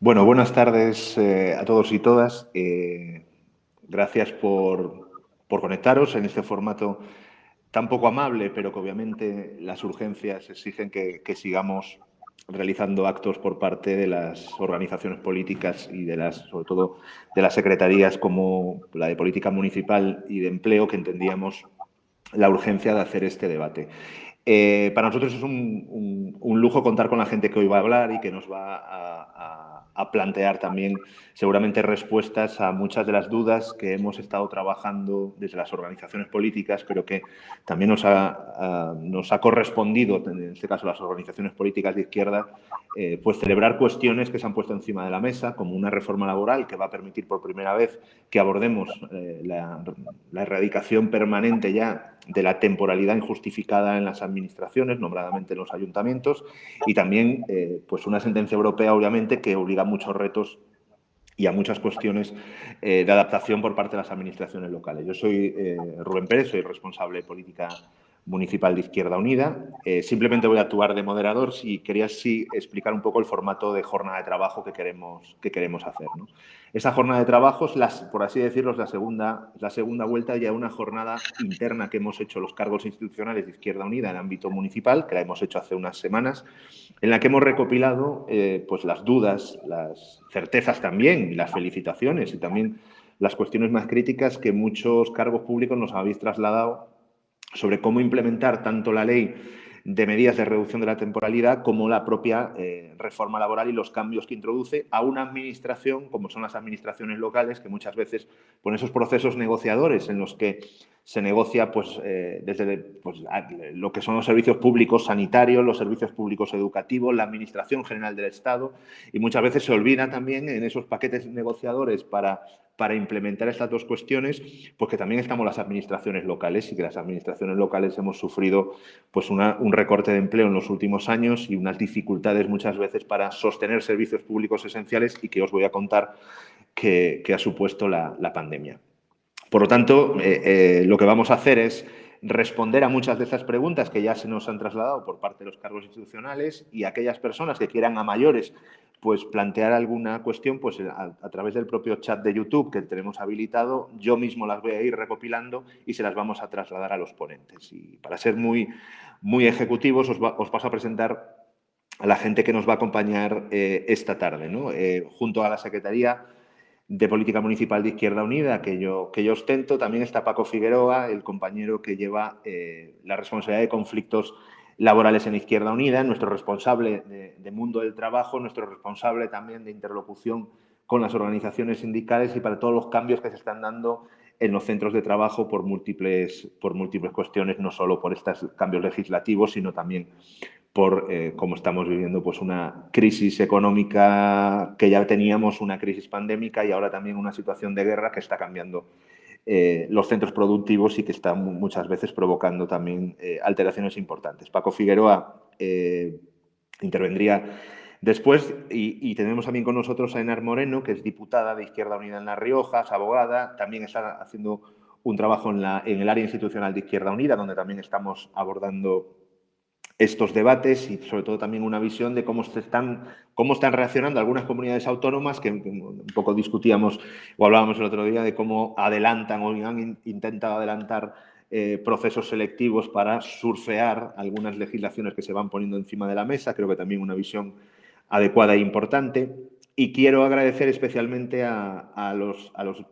Bueno, buenas tardes a todos y todas. Gracias por conectaros en este formato tan poco amable, pero que obviamente las urgencias exigen que sigamos realizando actos por parte de las organizaciones políticas y sobre todo de las secretarías como la de Política Municipal y de Empleo, que entendíamos la urgencia de hacer este debate. Para nosotros es un lujo contar con la gente que hoy va a hablar y que nos va a plantear también seguramente respuestas a muchas de las dudas que hemos estado trabajando desde las organizaciones políticas, pero que también nos ha correspondido, en este caso las organizaciones políticas de izquierda, pues celebrar cuestiones que se han puesto encima de la mesa, como una reforma laboral que va a permitir por primera vez que abordemos la erradicación permanente ya de la temporalidad injustificada en las administraciones, nombradamente en los ayuntamientos, y también pues una sentencia europea, obviamente, que obliga a muchos retos y a muchas cuestiones de adaptación por parte de las administraciones locales. Yo soy Rubén Pérez, soy responsable de política municipal de Izquierda Unida. Simplemente voy a actuar de moderador si quería explicar un poco el formato de jornada de trabajo que queremos hacer, ¿no? Esa jornada de trabajo, por así decirlo, es la segunda vuelta ya de una jornada interna que hemos hecho los cargos institucionales de Izquierda Unida en ámbito municipal, que la hemos hecho hace unas semanas, en la que hemos recopilado pues las dudas, las certezas también, y las felicitaciones y también las cuestiones más críticas que muchos cargos públicos nos habéis trasladado sobre cómo implementar tanto la ley de medidas de reducción de la temporalidad como la propia reforma laboral y los cambios que introduce a una administración, como son las administraciones locales, que muchas veces, con esos procesos negociadores en los que se negocia pues, desde pues, lo que son los servicios públicos sanitarios, los servicios públicos educativos, la Administración General del Estado, y muchas veces se olvida también en esos paquetes negociadores para implementar estas dos cuestiones, pues que también estamos las administraciones locales y que las administraciones locales hemos sufrido pues un recorte de empleo en los últimos años y unas dificultades muchas veces para sostener servicios públicos esenciales y que os voy a contar que ha supuesto la pandemia. Por lo tanto, lo que vamos a hacer es responder a muchas de esas preguntas que ya se nos han trasladado por parte de los cargos institucionales y aquellas personas que quieran a mayores pues plantear alguna cuestión pues a través del propio chat de YouTube que tenemos habilitado, yo mismo las voy a ir recopilando y se las vamos a trasladar a los ponentes. Y para ser muy ejecutivos os paso a presentar a la gente que nos va a acompañar esta tarde, ¿no? Junto a la Secretaría de Política Municipal de Izquierda Unida, que yo ostento. También está Paco Figueroa, el compañero que lleva la responsabilidad de conflictos laborales en Izquierda Unida, nuestro responsable de mundo del trabajo, nuestro responsable también de interlocución con las organizaciones sindicales y para todos los cambios que se están dando en los centros de trabajo por múltiples cuestiones, no solo por estos cambios legislativos, sino también por cómo estamos viviendo pues una crisis económica que ya teníamos, una crisis pandémica y ahora también una situación de guerra que está cambiando los centros productivos y que está muchas veces provocando también alteraciones importantes. Paco Figueroa intervendría después y tenemos también con nosotros a Enar Moreno, que es diputada de Izquierda Unida en Las Riojas, abogada, también está haciendo un trabajo en el área institucional de Izquierda Unida, donde también estamos abordando estos debates y sobre todo también una visión de cómo están reaccionando algunas comunidades autónomas que un poco discutíamos o hablábamos el otro día de cómo adelantan o han intentado adelantar procesos selectivos para surfear algunas legislaciones que se van poniendo encima de la mesa. Creo que también una visión adecuada e importante. Y quiero agradecer especialmente a los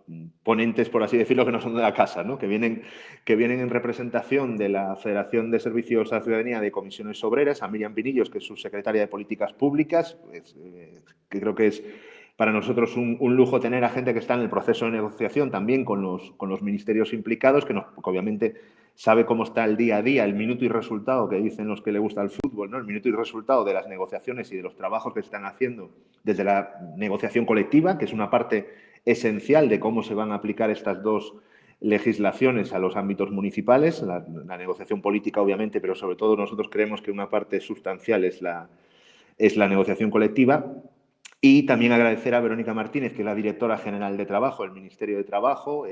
ponentes, por así decirlo, que no son de la casa, ¿no? que vienen en representación de la Federación de Servicios a la Ciudadanía de Comisiones Obreras, a Miriam Pinillos, que es subsecretaria de Políticas Públicas, que creo que es para nosotros un lujo tener a gente que está en el proceso de negociación también con los ministerios implicados, que obviamente sabe cómo está el día a día, el minuto y resultado que dicen los que le gusta el fútbol, ¿no? El minuto y resultado de las negociaciones y de los trabajos que se están haciendo desde la negociación colectiva, que es una parte esencial de cómo se van a aplicar estas dos legislaciones a los ámbitos municipales, la negociación política obviamente, pero sobre todo nosotros creemos que una parte sustancial es la negociación colectiva. Y también agradecer a Verónica Martínez, que es la directora general de Trabajo del Ministerio de Trabajo,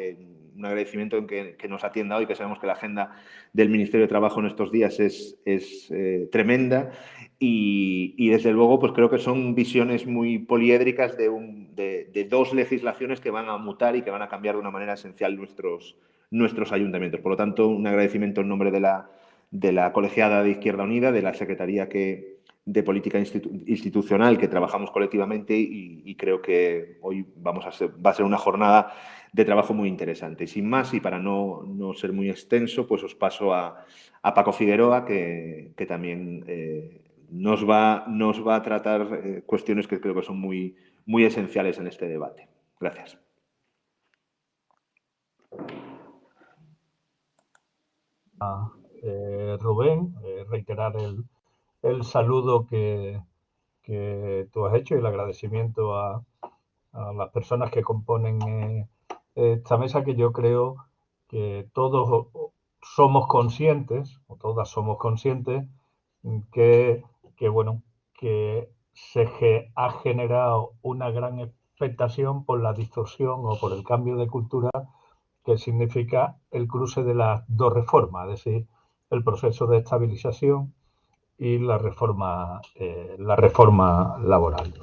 un agradecimiento en que nos atienda hoy, que sabemos que la agenda del Ministerio de Trabajo en estos días es tremenda y desde luego pues creo que son visiones muy poliédricas de dos legislaciones que van a mutar y que van a cambiar de una manera esencial nuestros ayuntamientos. Por lo tanto, un agradecimiento en nombre de la colegiada de Izquierda Unida, de la Secretaría de Política Institucional que trabajamos colectivamente y creo que hoy va a ser una jornada de trabajo muy interesante. Y sin más, y para no ser muy extenso, pues os paso a Paco Figueroa, que también nos va a tratar cuestiones que creo que son muy, muy esenciales en este debate. Gracias. Rubén, reiterar el saludo que tú has hecho y el agradecimiento a las personas que componen esta mesa, que yo creo que todos somos conscientes, o todas somos conscientes, que bueno, que se ha generado una gran expectación por la distorsión o por el cambio de cultura que significa el cruce de las dos reformas, es decir, el proceso de estabilización y la reforma laboral.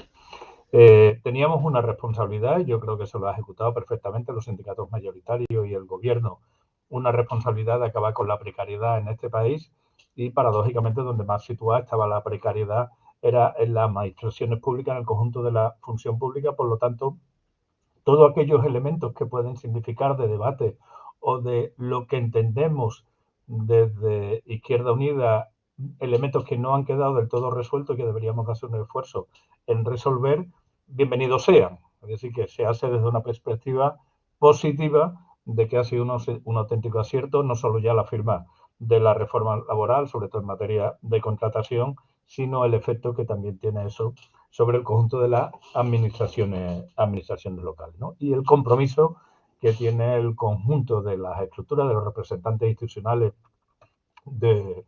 Teníamos una responsabilidad, y yo creo que se lo ha ejecutado perfectamente los sindicatos mayoritarios y el gobierno, una responsabilidad de acabar con la precariedad en este país, y paradójicamente donde más situada estaba la precariedad era en las administraciones públicas, en el conjunto de la función pública. Por lo tanto, todos aquellos elementos que pueden significar de debate o de lo que entendemos desde Izquierda Unida, elementos que no han quedado del todo resueltos y que deberíamos hacer un esfuerzo en resolver, bienvenidos sean. Es decir, que se hace desde una perspectiva positiva de que ha sido un auténtico acierto, no solo ya la firma de la reforma laboral, sobre todo en materia de contratación, sino el efecto que también tiene eso sobre el conjunto de las administraciones locales, ¿no? Y el compromiso que tiene el conjunto de las estructuras de los representantes institucionales de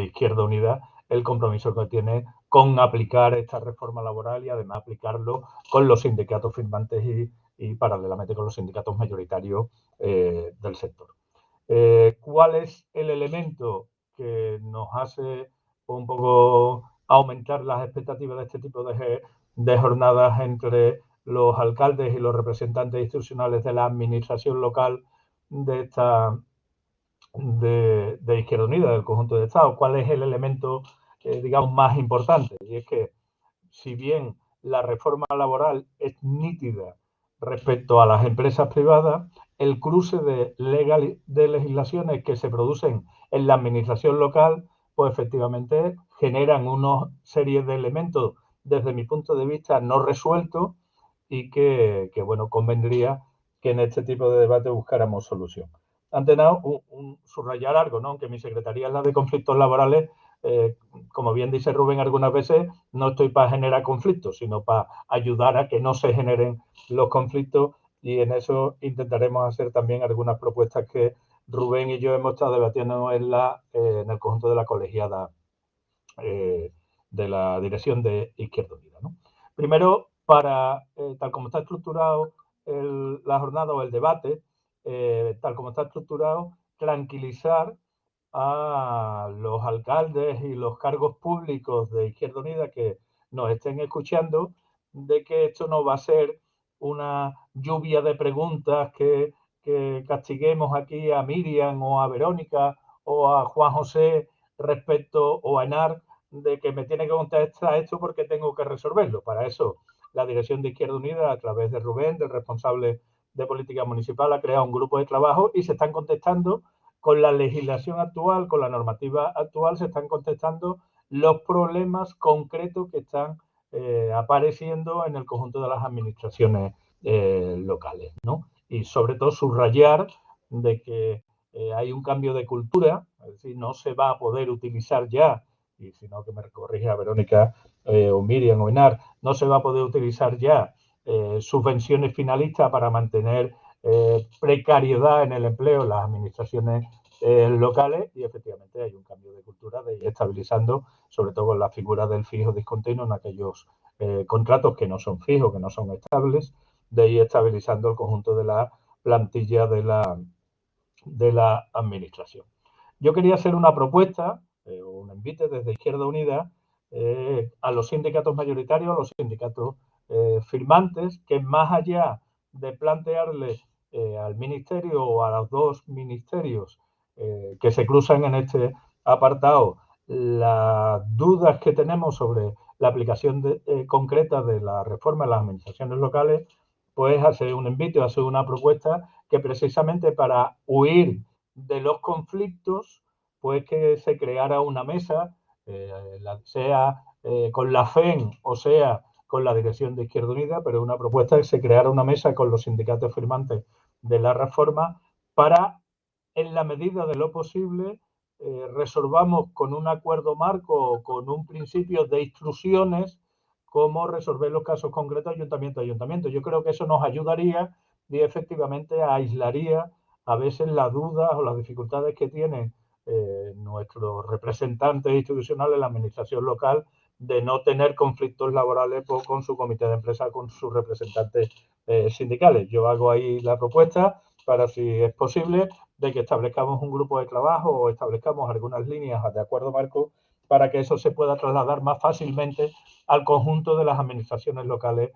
Izquierda Unida, el compromiso que tiene con aplicar esta reforma laboral y además aplicarlo con los sindicatos firmantes y paralelamente con los sindicatos mayoritarios del sector. ¿Cuál es el elemento que nos hace un poco aumentar las expectativas de este tipo de jornadas entre los alcaldes y los representantes institucionales de la administración local de Izquierda Unida, del conjunto de Estado? ¿Cuál es el elemento, digamos, más importante? Y es que, si bien la reforma laboral es nítida respecto a las empresas privadas, el cruce de legislaciones que se producen en la administración local, pues efectivamente generan una serie de elementos, desde mi punto de vista, no resueltos y que bueno, convendría que en este tipo de debate buscáramos solución. Ante nada, subrayar algo, ¿no? Aunque mi secretaría es la de conflictos laborales, como bien dice Rubén algunas veces, no estoy para generar conflictos, sino para ayudar a que no se generen los conflictos, y en eso intentaremos hacer también algunas propuestas que Rubén y yo hemos estado debatiendo en el conjunto de la colegiada de la dirección de Izquierda Unida, ¿no? Primero, tal como está estructurado la jornada o el debate, tal como está estructurado, tranquilizar a los alcaldes y los cargos públicos de Izquierda Unida que nos estén escuchando, de que esto no va a ser una lluvia de preguntas que castiguemos aquí a Miriam o a Verónica o a Juan José respecto, o a Enar, de que me tiene que contestar esto porque tengo que resolverlo. Para eso, la dirección de Izquierda Unida, a través de Rubén, del responsable de política municipal, ha creado un grupo de trabajo y se están contestando con la legislación actual, con la normativa actual, se están contestando los problemas concretos que están apareciendo en el conjunto de las administraciones locales, ¿no? Y sobre todo subrayar de que hay un cambio de cultura, es decir, no se va a poder utilizar ya, y si no que me corrija Verónica o Miriam o Enar, no se va a poder utilizar ya subvenciones finalistas para mantener precariedad en el empleo en las administraciones locales, y efectivamente hay un cambio de cultura de ir estabilizando sobre todo con la figura del fijo discontinuo en aquellos contratos que no son fijos, que no son estables, de ir estabilizando el conjunto de la plantilla de la administración. Yo quería hacer una propuesta, un envite desde Izquierda Unida a los sindicatos mayoritarios, a los sindicatos firmantes, que más allá de plantearle al ministerio o a los dos ministerios que se cruzan en este apartado las dudas que tenemos sobre la aplicación concreta de la reforma en las administraciones locales, pues hacer un envite, hacer una propuesta que precisamente para huir de los conflictos, pues que se creara una mesa, sea con la FEN o sea con la dirección de Izquierda Unida, pero una propuesta que se creara una mesa con los sindicatos firmantes de la reforma para, en la medida de lo posible, resolvamos con un acuerdo marco o con un principio de instrucciones cómo resolver los casos concretos ayuntamiento a ayuntamiento. Yo creo que eso nos ayudaría y efectivamente aislaría a veces las dudas o las dificultades que tienen nuestros representantes institucionales en la administración local de no tener conflictos laborales con su comité de empresa, con sus representantes sindicales. Yo hago ahí la propuesta para, si es posible, de que establezcamos un grupo de trabajo o establezcamos algunas líneas de acuerdo marco para que eso se pueda trasladar más fácilmente al conjunto de las administraciones locales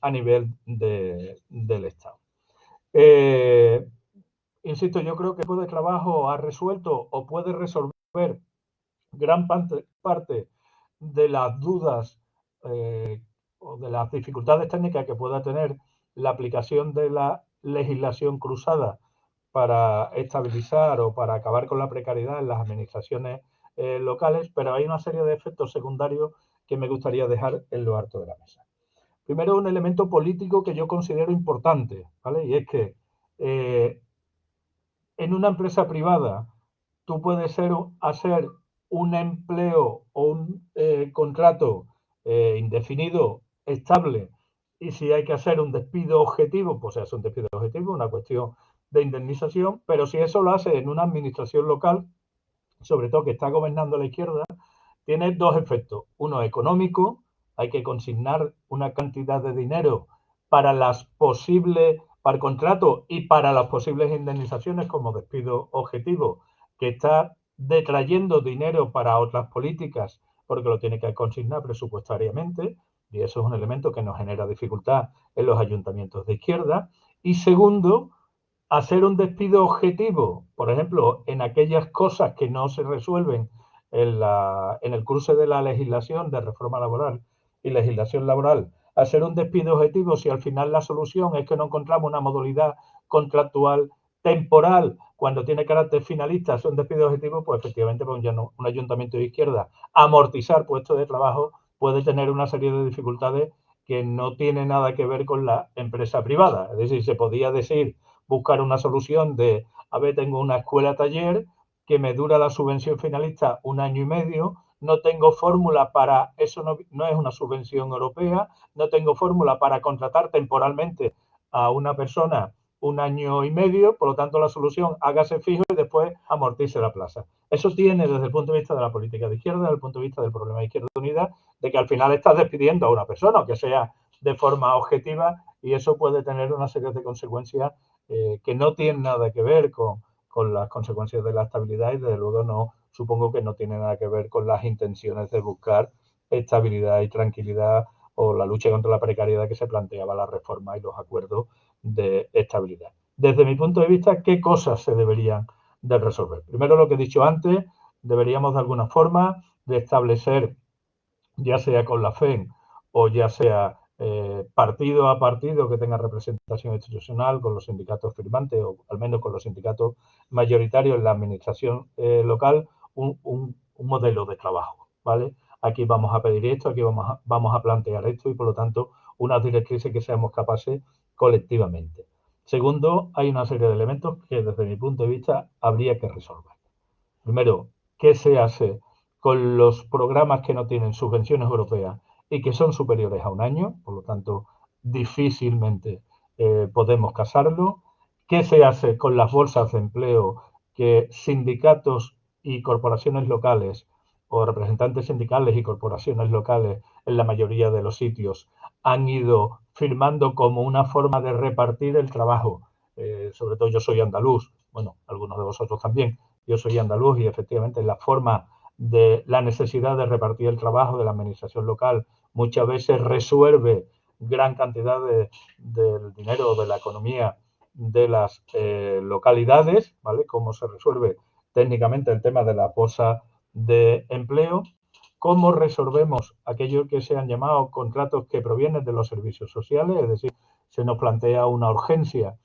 a nivel del Estado. Insisto, yo creo que el grupo de trabajo ha resuelto o puede resolver gran parte de las dudas o de las dificultades técnicas que pueda tener la aplicación de la legislación cruzada para estabilizar o para acabar con la precariedad en las administraciones locales, pero hay una serie de efectos secundarios que me gustaría dejar en lo alto de la mesa. Primero, un elemento político que yo considero importante, ¿vale? Y es que en una empresa privada tú puedes hacer un empleo o un contrato indefinido, estable, y si hay que hacer un despido objetivo, pues se hace un despido objetivo, una cuestión de indemnización, pero si eso lo hace en una administración local, sobre todo que está gobernando la izquierda, tiene dos efectos. Uno económico, hay que consignar una cantidad de dinero para para el contrato y para las posibles indemnizaciones como despido objetivo, que está detrayendo dinero para otras políticas porque lo tiene que consignar presupuestariamente, y eso es un elemento que nos genera dificultad en los ayuntamientos de izquierda. Y segundo, hacer un despido objetivo, por ejemplo, en aquellas cosas que no se resuelven en el cruce de la legislación de reforma laboral y legislación laboral, hacer un despido objetivo si al final la solución es que no encontramos una modalidad contractual temporal cuando tiene carácter finalista, hacer un despido objetivo, pues efectivamente pues un ayuntamiento de izquierda amortizar puestos de trabajo puede tener una serie de dificultades que no tiene nada que ver con la empresa privada. Es decir, se podía decir buscar una solución de, a ver, tengo una escuela taller que me dura la subvención finalista 1 año y medio, no tengo fórmula para, eso no es una subvención europea, no tengo fórmula para contratar temporalmente a una persona 1 año y medio, por lo tanto la solución, hágase fijo y después amortice la plaza. Eso tiene desde el punto de vista de la política de izquierda, desde el punto de vista del problema de Izquierda Unida, de que al final estás despidiendo a una persona, aunque sea de forma objetiva, y eso puede tener una serie de consecuencias que no tienen nada que ver con las consecuencias de la estabilidad y desde luego no, supongo que no tiene nada que ver con las intenciones de buscar estabilidad y tranquilidad o la lucha contra la precariedad que se planteaba la reforma y los acuerdos de estabilidad. Desde mi punto de vista, ¿qué cosas se deberían de resolver? Primero, lo que he dicho antes, deberíamos de alguna forma de establecer, ya sea con la FEN o ya sea partido a partido que tenga representación institucional con los sindicatos firmantes o al menos con los sindicatos mayoritarios en la administración local, un modelo de trabajo, ¿vale? Aquí vamos a pedir esto, aquí vamos a plantear esto y por lo tanto unas directrices que seamos capaces colectivamente. Segundo, hay una serie de elementos que desde mi punto de vista habría que resolver. Primero, ¿qué se hace con los programas que no tienen subvenciones europeas y que son superiores a 1 año? Por lo tanto, difícilmente podemos casarlo. ¿Qué se hace con las bolsas de empleo que sindicatos y corporaciones locales o representantes sindicales y corporaciones locales en la mayoría de los sitios han ido firmando como una forma de repartir el trabajo. Sobre todo yo soy andaluz, bueno, algunos de vosotros también, yo soy andaluz y efectivamente la forma de la necesidad de repartir el trabajo de la administración local muchas veces resuelve gran cantidad del dinero de la economía de las localidades, ¿vale? Cómo se resuelve técnicamente el tema de la bolsa de empleo, cómo resolvemos aquello que se han llamado contratos que provienen de los servicios sociales, es decir, se nos plantea una urgencia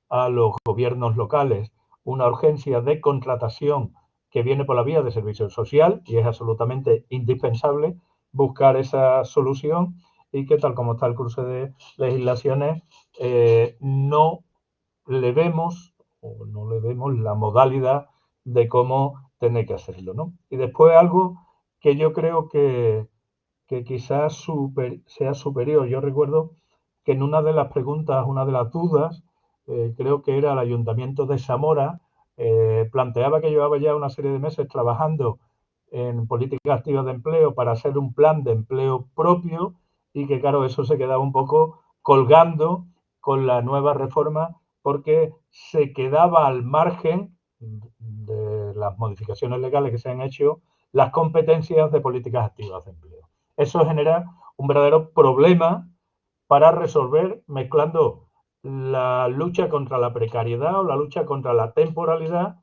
a los gobiernos locales, una urgencia de contratación que viene por la vía de servicio social y es absolutamente indispensable buscar esa solución y que tal como está el curso de legislaciones no le vemos o no le vemos la modalidad de cómo tener que hacerlo, ¿no? Y después algo que yo creo que quizás sea superior. Yo recuerdo que en una de las preguntas, una de las dudas, creo que era el Ayuntamiento de Zamora, planteaba que llevaba ya una serie de meses trabajando en políticas activas de empleo para hacer un plan de empleo propio y que, claro, eso se quedaba un poco colgando con la nueva reforma porque se quedaba al margen de las modificaciones legales que se han hecho las competencias de políticas activas de empleo. Eso genera un verdadero problema para resolver mezclando la lucha contra la precariedad o la lucha contra la temporalidad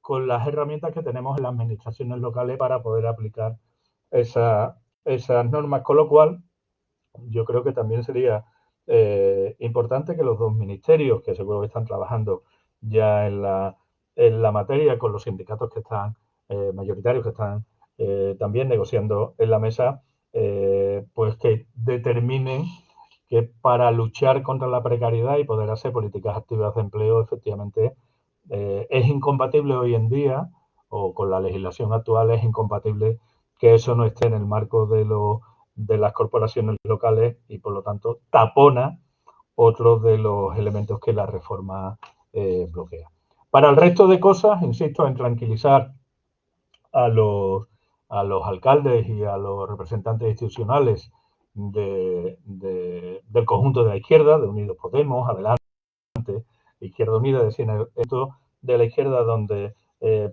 con las herramientas que tenemos en las administraciones locales para poder aplicar esas normas. Con lo cual, yo creo que también sería importante que los dos ministerios, que seguro que están trabajando ya en la materia con los sindicatos que están mayoritarios, que están también negociando en la mesa, pues que determinen que para luchar contra la precariedad y poder hacer políticas activas de empleo, efectivamente, es incompatible hoy en día, o con la legislación actual es incompatible que eso no esté en el marco de las corporaciones locales y, por lo tanto, tapona otros de los elementos que la reforma bloquea. Para el resto de cosas, insisto en tranquilizar a los alcaldes y a los representantes institucionales del conjunto de la izquierda, de Unidos Podemos, Adelante, Izquierda Unida, es decir, esto de la izquierda donde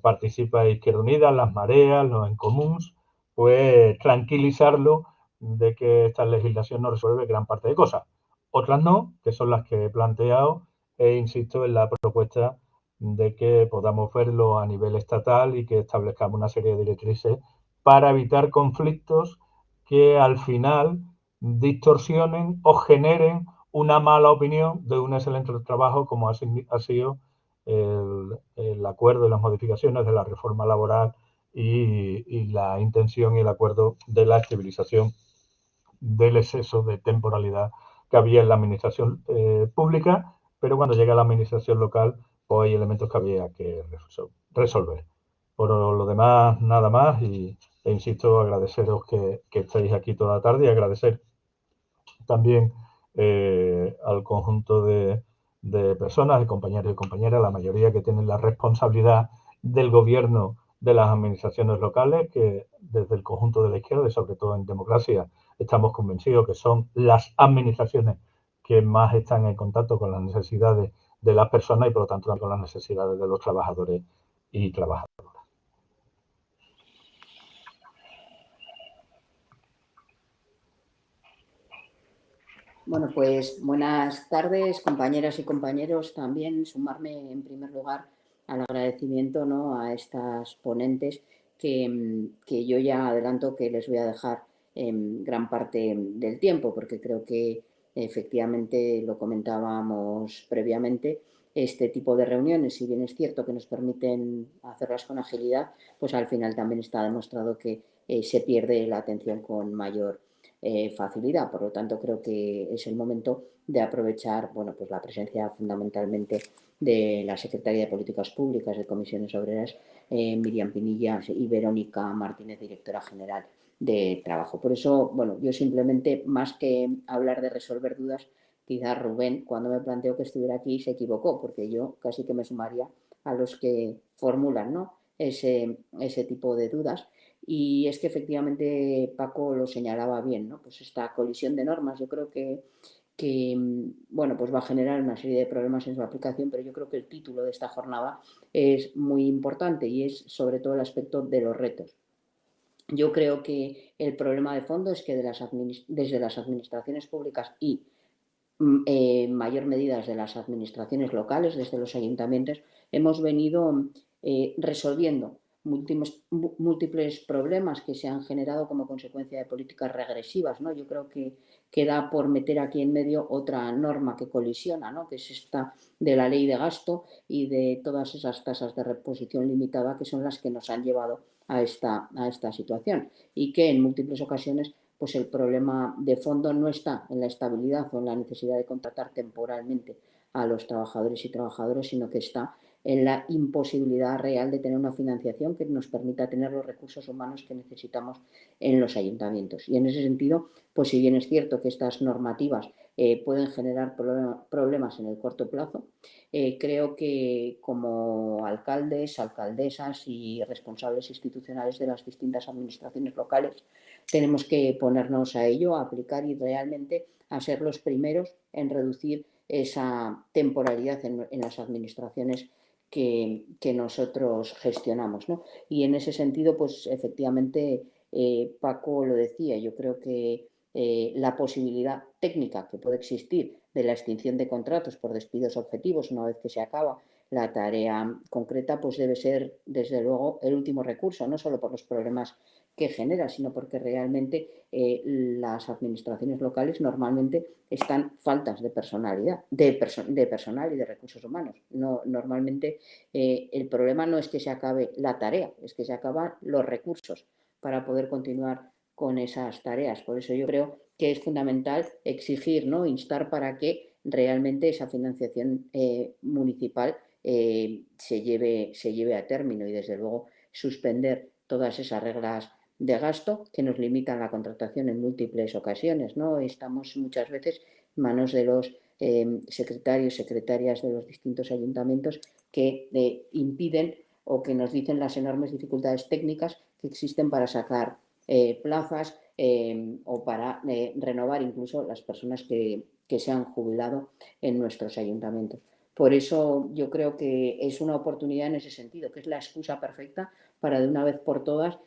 participa Izquierda Unida, las mareas, los encomuns, pues tranquilizarlo de que esta legislación no resuelve gran parte de cosas. Otras no, que son las que he planteado e insisto en la propuesta de que podamos verlo a nivel estatal y que establezcamos una serie de directrices para evitar conflictos que al final distorsionen o generen una mala opinión de un excelente trabajo como ha sido el acuerdo y las modificaciones de la reforma laboral y la intención y el acuerdo de la estabilización del exceso de temporalidad que había en la administración pública, pero cuando llega a la administración local, pues hay elementos que había que resolver. Por lo demás, nada más e insisto, agradeceros que estéis aquí toda la tarde y agradecer también al conjunto de personas, de compañeros y compañeras, la mayoría que tienen la responsabilidad del gobierno de las administraciones locales, que desde el conjunto de la izquierda y sobre todo en democracia estamos convencidos que son las administraciones que más están en contacto con las necesidades de las personas y por lo tanto con las necesidades de los trabajadores y trabajadoras. Bueno, pues buenas tardes, compañeras y compañeros. También sumarme en primer lugar al agradecimiento, ¿no?, a estas ponentes que yo ya adelanto que les voy a dejar gran parte del tiempo, porque creo que efectivamente lo comentábamos previamente. Este tipo de reuniones, si bien es cierto que nos permiten hacerlas con agilidad, pues al final también está demostrado que se pierde la atención con mayor facilidad. Por lo tanto, creo que es el momento de aprovechar, bueno, pues la presencia fundamentalmente de la Secretaría de Políticas Públicas de Comisiones Obreras, Miriam Pinilla, y Verónica Martínez, directora general de Trabajo. Por eso, bueno, yo simplemente, más que hablar de resolver dudas, quizás Rubén, cuando me planteó que estuviera aquí, se equivocó, porque yo casi que me sumaría a los que formulan, ¿no?, ese tipo de dudas. Y es que efectivamente Paco lo señalaba bien, ¿no? Pues esta colisión de normas yo creo que bueno, pues va a generar una serie de problemas en su aplicación, pero yo creo que el título de esta jornada es muy importante y es sobre todo el aspecto de los retos. Yo creo que el problema de fondo es que desde las administraciones públicas y en mayor medida desde las administraciones locales, desde los ayuntamientos, hemos venido resolviendo múltiples problemas que se han generado como consecuencia de políticas regresivas, ¿no? Yo creo que da por meter aquí en medio otra norma que colisiona, ¿no? Que es esta de la ley de gasto y de todas esas tasas de reposición limitada que son las que nos han llevado a esta situación y que en múltiples ocasiones pues el problema de fondo no está en la estabilidad o en la necesidad de contratar temporalmente a los trabajadores y trabajadoras, sino que está en la imposibilidad real de tener una financiación que nos permita tener los recursos humanos que necesitamos en los ayuntamientos. Y en ese sentido, pues si bien es cierto que estas normativas pueden generar problemas en el corto plazo, creo que como alcaldes, alcaldesas y responsables institucionales de las distintas administraciones locales tenemos que ponernos a ello, a aplicar y realmente a ser los primeros en reducir esa temporalidad en las administraciones que nosotros gestionamos, ¿no? Y en ese sentido, pues efectivamente, Paco lo decía, yo creo que la posibilidad técnica que puede existir de la extinción de contratos por despidos objetivos una vez que se acaba la tarea concreta, pues debe ser, desde luego, el último recurso, no solo por los problemas que genera, sino porque realmente las administraciones locales normalmente están faltas de personalidad, de personal y de recursos humanos. No, normalmente el problema no es que se acabe la tarea, es que se acaban los recursos para poder continuar con esas tareas. Por eso yo creo que es fundamental exigir, ¿no? Instar para que realmente esa financiación municipal se lleve a término y desde luego suspender todas esas reglas de gasto que nos limitan la contratación en múltiples ocasiones, ¿no? Estamos muchas veces en manos de los secretarios, secretarias de los distintos ayuntamientos que impiden o que nos dicen las enormes dificultades técnicas que existen para sacar plazas o para renovar incluso las personas que se han jubilado en nuestros ayuntamientos. Por eso yo creo que es una oportunidad en ese sentido, que es la excusa perfecta para de una vez por todas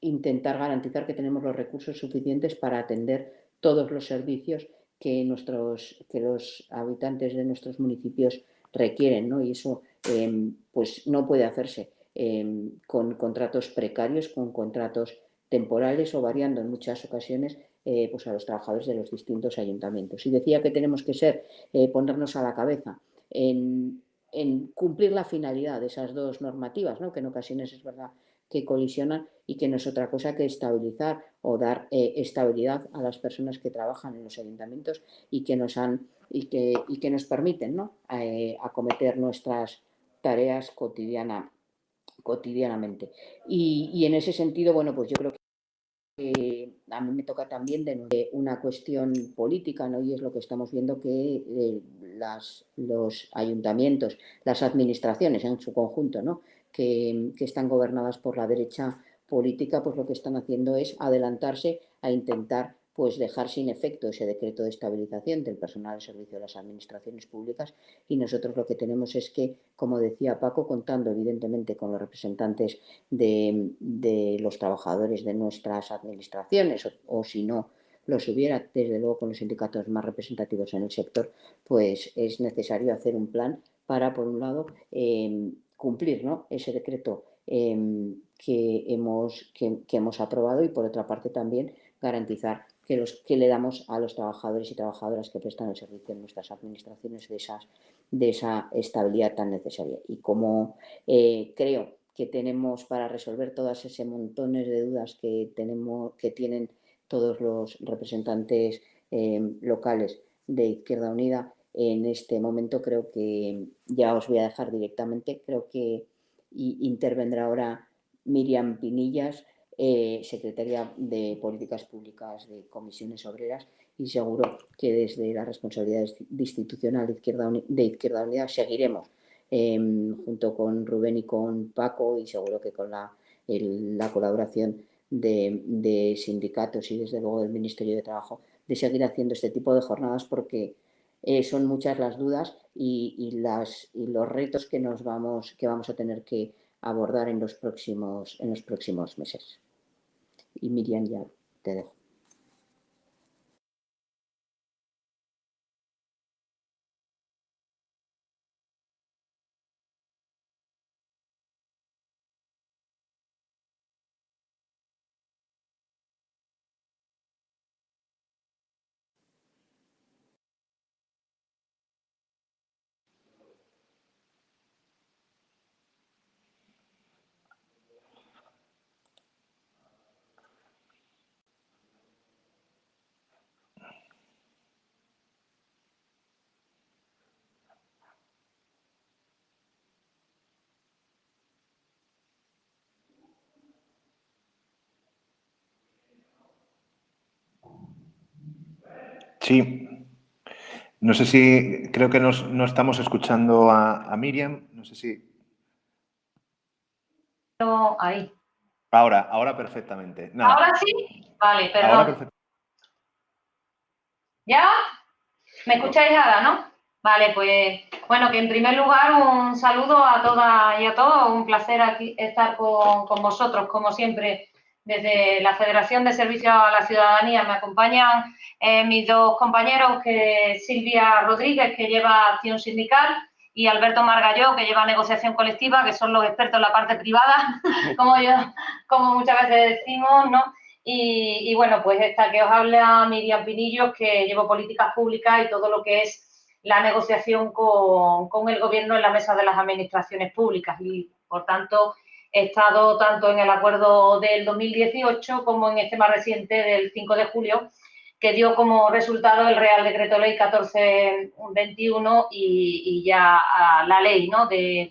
intentar garantizar que tenemos los recursos suficientes para atender todos los servicios que los habitantes de nuestros municipios requieren, ¿no? Y eso pues no puede hacerse con contratos precarios, con contratos temporales o variando en muchas ocasiones pues a los trabajadores de los distintos ayuntamientos. Y decía que tenemos que ponernos a la cabeza en cumplir la finalidad de esas dos normativas, ¿no? Que en ocasiones es verdad que colisionan y que no es otra cosa que estabilizar o dar estabilidad a las personas que trabajan en los ayuntamientos y que nos permiten, ¿no? Acometer nuestras tareas cotidianamente. Y en ese sentido, bueno, pues yo creo que a mí me toca también de una cuestión política, ¿no? Y es lo que estamos viendo que los ayuntamientos, las administraciones en su conjunto, ¿no? que están gobernadas por la derecha política, pues lo que están haciendo es adelantarse a intentar pues dejar sin efecto ese decreto de estabilización del personal al servicio de las administraciones públicas y nosotros lo que tenemos es que, como decía Paco, contando evidentemente con los representantes de los trabajadores de nuestras administraciones o si no los hubiera, desde luego con los sindicatos más representativos en el sector, pues es necesario hacer un plan para, por un lado, cumplir, ¿no? ese decreto que hemos aprobado y, por otra parte, también garantizar que le damos a los trabajadores y trabajadoras que prestan el servicio en nuestras administraciones de esa estabilidad tan necesaria. Y como creo que tenemos para resolver todas ese montones de dudas que tienen todos los representantes locales de Izquierda Unida, en este momento creo que ya os voy a dejar directamente, creo que intervendrá ahora Miriam Pinillas, secretaria de Políticas Públicas de Comisiones Obreras, y seguro que desde la responsabilidad institucional de Izquierda Unida seguiremos junto con Rubén y con Paco, y seguro que con la colaboración de sindicatos y desde luego del Ministerio de Trabajo, de seguir haciendo este tipo de jornadas, porque son muchas las dudas y los retos que vamos a tener que abordar en los próximos meses. Y Miriam, ya te dejo. Sí. No sé si, creo que no estamos escuchando a Miriam. No sé si. Ahí. Ahora perfectamente. Nada. ¿Ahora sí? Vale, perdón. Ahora perfectamente. ¿Ya? ¿Me escucháis ahora, no? Vale, pues bueno, que en primer lugar un saludo a todas y a todos. Un placer aquí estar con vosotros, como siempre, desde la Federación de Servicios a la Ciudadanía. Me acompañan mis dos compañeros, Silvia Rodríguez, que lleva acción sindical, y Alberto Margalló, que lleva negociación colectiva, que son los expertos en la parte privada, como muchas veces decimos, ¿no? Y bueno, pues esta que os habla Miriam Pinillos, que llevo políticas públicas y todo lo que es la negociación con el Gobierno en la mesa de las administraciones públicas. Y, por tanto, he estado tanto en el acuerdo del 2018 como en este más reciente del 5 de julio, que dio como resultado el Real Decreto Ley 1421 y ya la ley, ¿no?, de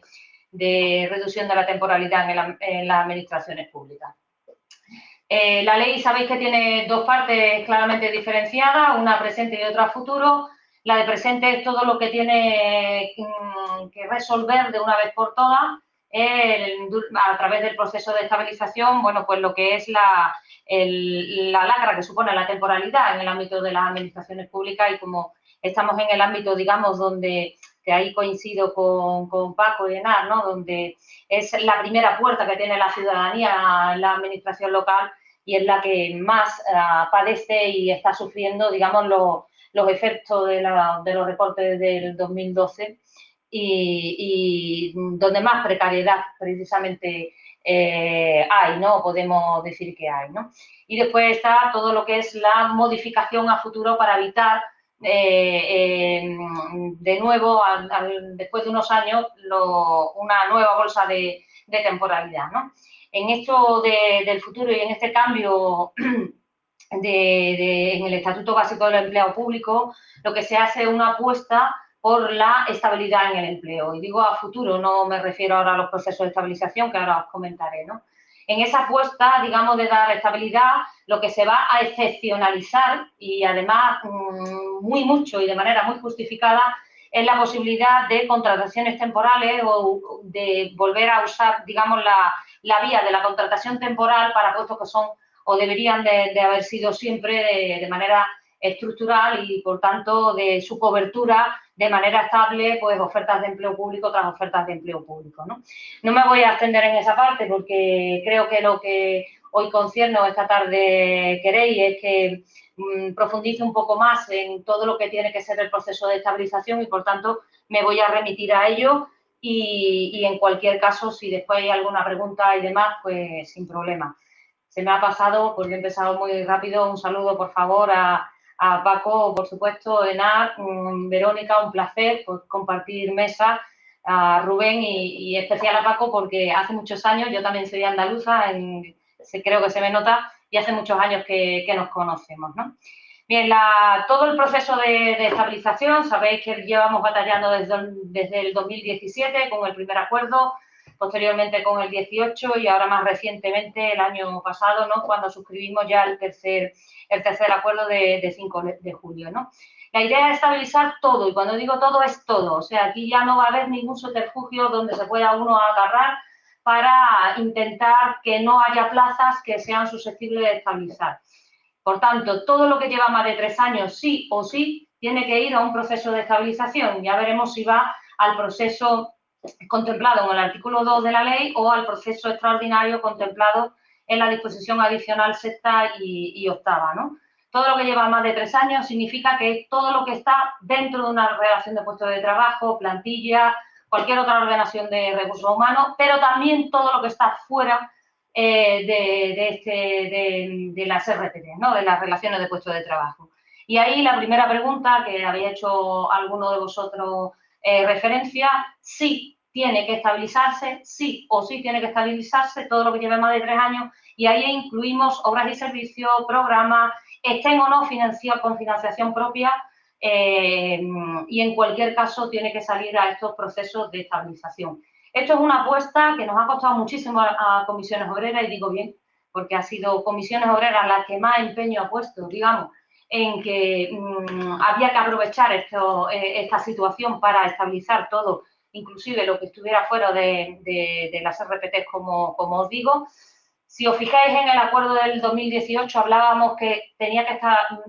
reducción de la temporalidad en las administraciones públicas. La ley, sabéis que tiene dos partes claramente diferenciadas, una presente y otra futuro. La de presente es todo lo que tiene que resolver de una vez por todas a través del proceso de estabilización, bueno, pues lo que es la lacra que supone la temporalidad en el ámbito de las administraciones públicas. Y como estamos en el ámbito, digamos, donde, que ahí coincido con Paco y Enar, ¿no?, donde es la primera puerta que tiene la ciudadanía en la administración local y es la que más padece y está sufriendo, digamos, los efectos de los recortes del 2012 y donde más precariedad precisamente hay, ¿no? Podemos decir que hay, ¿no? Y después está todo lo que es la modificación a futuro para evitar de nuevo, después de unos años, una nueva bolsa de temporalidad, ¿no? En esto del futuro y en este cambio en el Estatuto Básico del Empleado Público, lo que se hace es una apuesta por la estabilidad en el empleo. Y digo a futuro, no me refiero ahora a los procesos de estabilización, que ahora os comentaré, ¿no? En esa apuesta, digamos, de dar estabilidad, lo que se va a excepcionalizar y además muy mucho y de manera muy justificada es la posibilidad de contrataciones temporales o de volver a usar, digamos, la vía de la contratación temporal para puestos que son o deberían de haber sido siempre de manera estructural y, por tanto, de su cobertura de manera estable, pues ofertas de empleo público tras ofertas de empleo público, ¿no? No me voy a extender en esa parte porque creo que lo que hoy concierne o esta tarde queréis es que profundice un poco más en todo lo que tiene que ser el proceso de estabilización y, por tanto, me voy a remitir a ello y en cualquier caso, si después hay alguna pregunta y demás, pues sin problema. Se me ha pasado, porque he empezado muy rápido. Un saludo, por favor, a Paco, por supuesto, Enar, Verónica, un placer pues, compartir mesa, a Rubén y especial a Paco porque hace muchos años, yo también soy andaluza, creo que se me nota, y hace muchos años que nos conocemos, ¿no? Bien, todo el proceso de estabilización, sabéis que llevamos batallando desde el 2017 con el primer acuerdo, posteriormente con el 18 y ahora más recientemente el año pasado, ¿no? Cuando suscribimos ya el tercer acuerdo de 5 de julio, ¿no? La idea es estabilizar todo, y cuando digo todo es todo, o sea, aquí ya no va a haber ningún subterfugio donde se pueda uno agarrar para intentar que no haya plazas que sean susceptibles de estabilizar. Por tanto, todo lo que lleva más de 3 años, sí o sí, tiene que ir a un proceso de estabilización. Ya veremos si va al proceso contemplado en el artículo 2 de la ley o al proceso extraordinario contemplado en la disposición adicional sexta y octava, ¿no? Todo lo que lleva más de 3 años significa que todo lo que está dentro de una relación de puestos de trabajo, plantilla, cualquier otra ordenación de recursos humanos, pero también todo lo que está fuera de las RPT, ¿no? De las relaciones de puestos de trabajo. Y ahí la primera pregunta que había hecho alguno de vosotros referencia, sí tiene que estabilizarse, sí o sí tiene que estabilizarse todo lo que lleve más de 3 años, y ahí incluimos obras y servicios, programas, estén o no financiados con financiación propia, y en cualquier caso tiene que salir a estos procesos de estabilización. Esto es una apuesta que nos ha costado muchísimo a Comisiones Obreras, y digo bien, porque ha sido Comisiones Obreras la que más empeño ha puesto, digamos, en que había que aprovechar esta situación para estabilizar todo, inclusive lo que estuviera fuera de las RPT, como os digo. Si os fijáis en el acuerdo del 2018, hablábamos que tenía que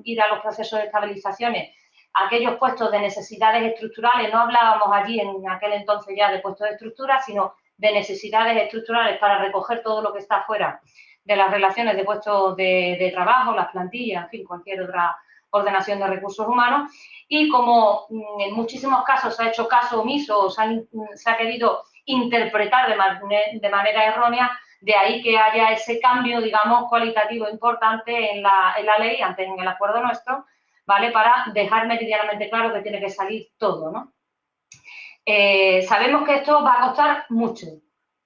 ir a los procesos de estabilizaciones aquellos puestos de necesidades estructurales. No hablábamos allí en aquel entonces ya de puestos de estructura, sino de necesidades estructurales para recoger todo lo que está fuera de las relaciones de puestos de trabajo, las plantillas, en fin, cualquier otra ordenación de recursos humanos. Y como en muchísimos casos se ha hecho caso omiso o se ha querido interpretar de manera errónea, de ahí que haya ese cambio, digamos, cualitativo importante en la ley, antes en el acuerdo nuestro, ¿vale? Para dejar meridianamente claro que tiene que salir todo, ¿no? Sabemos que esto va a costar mucho.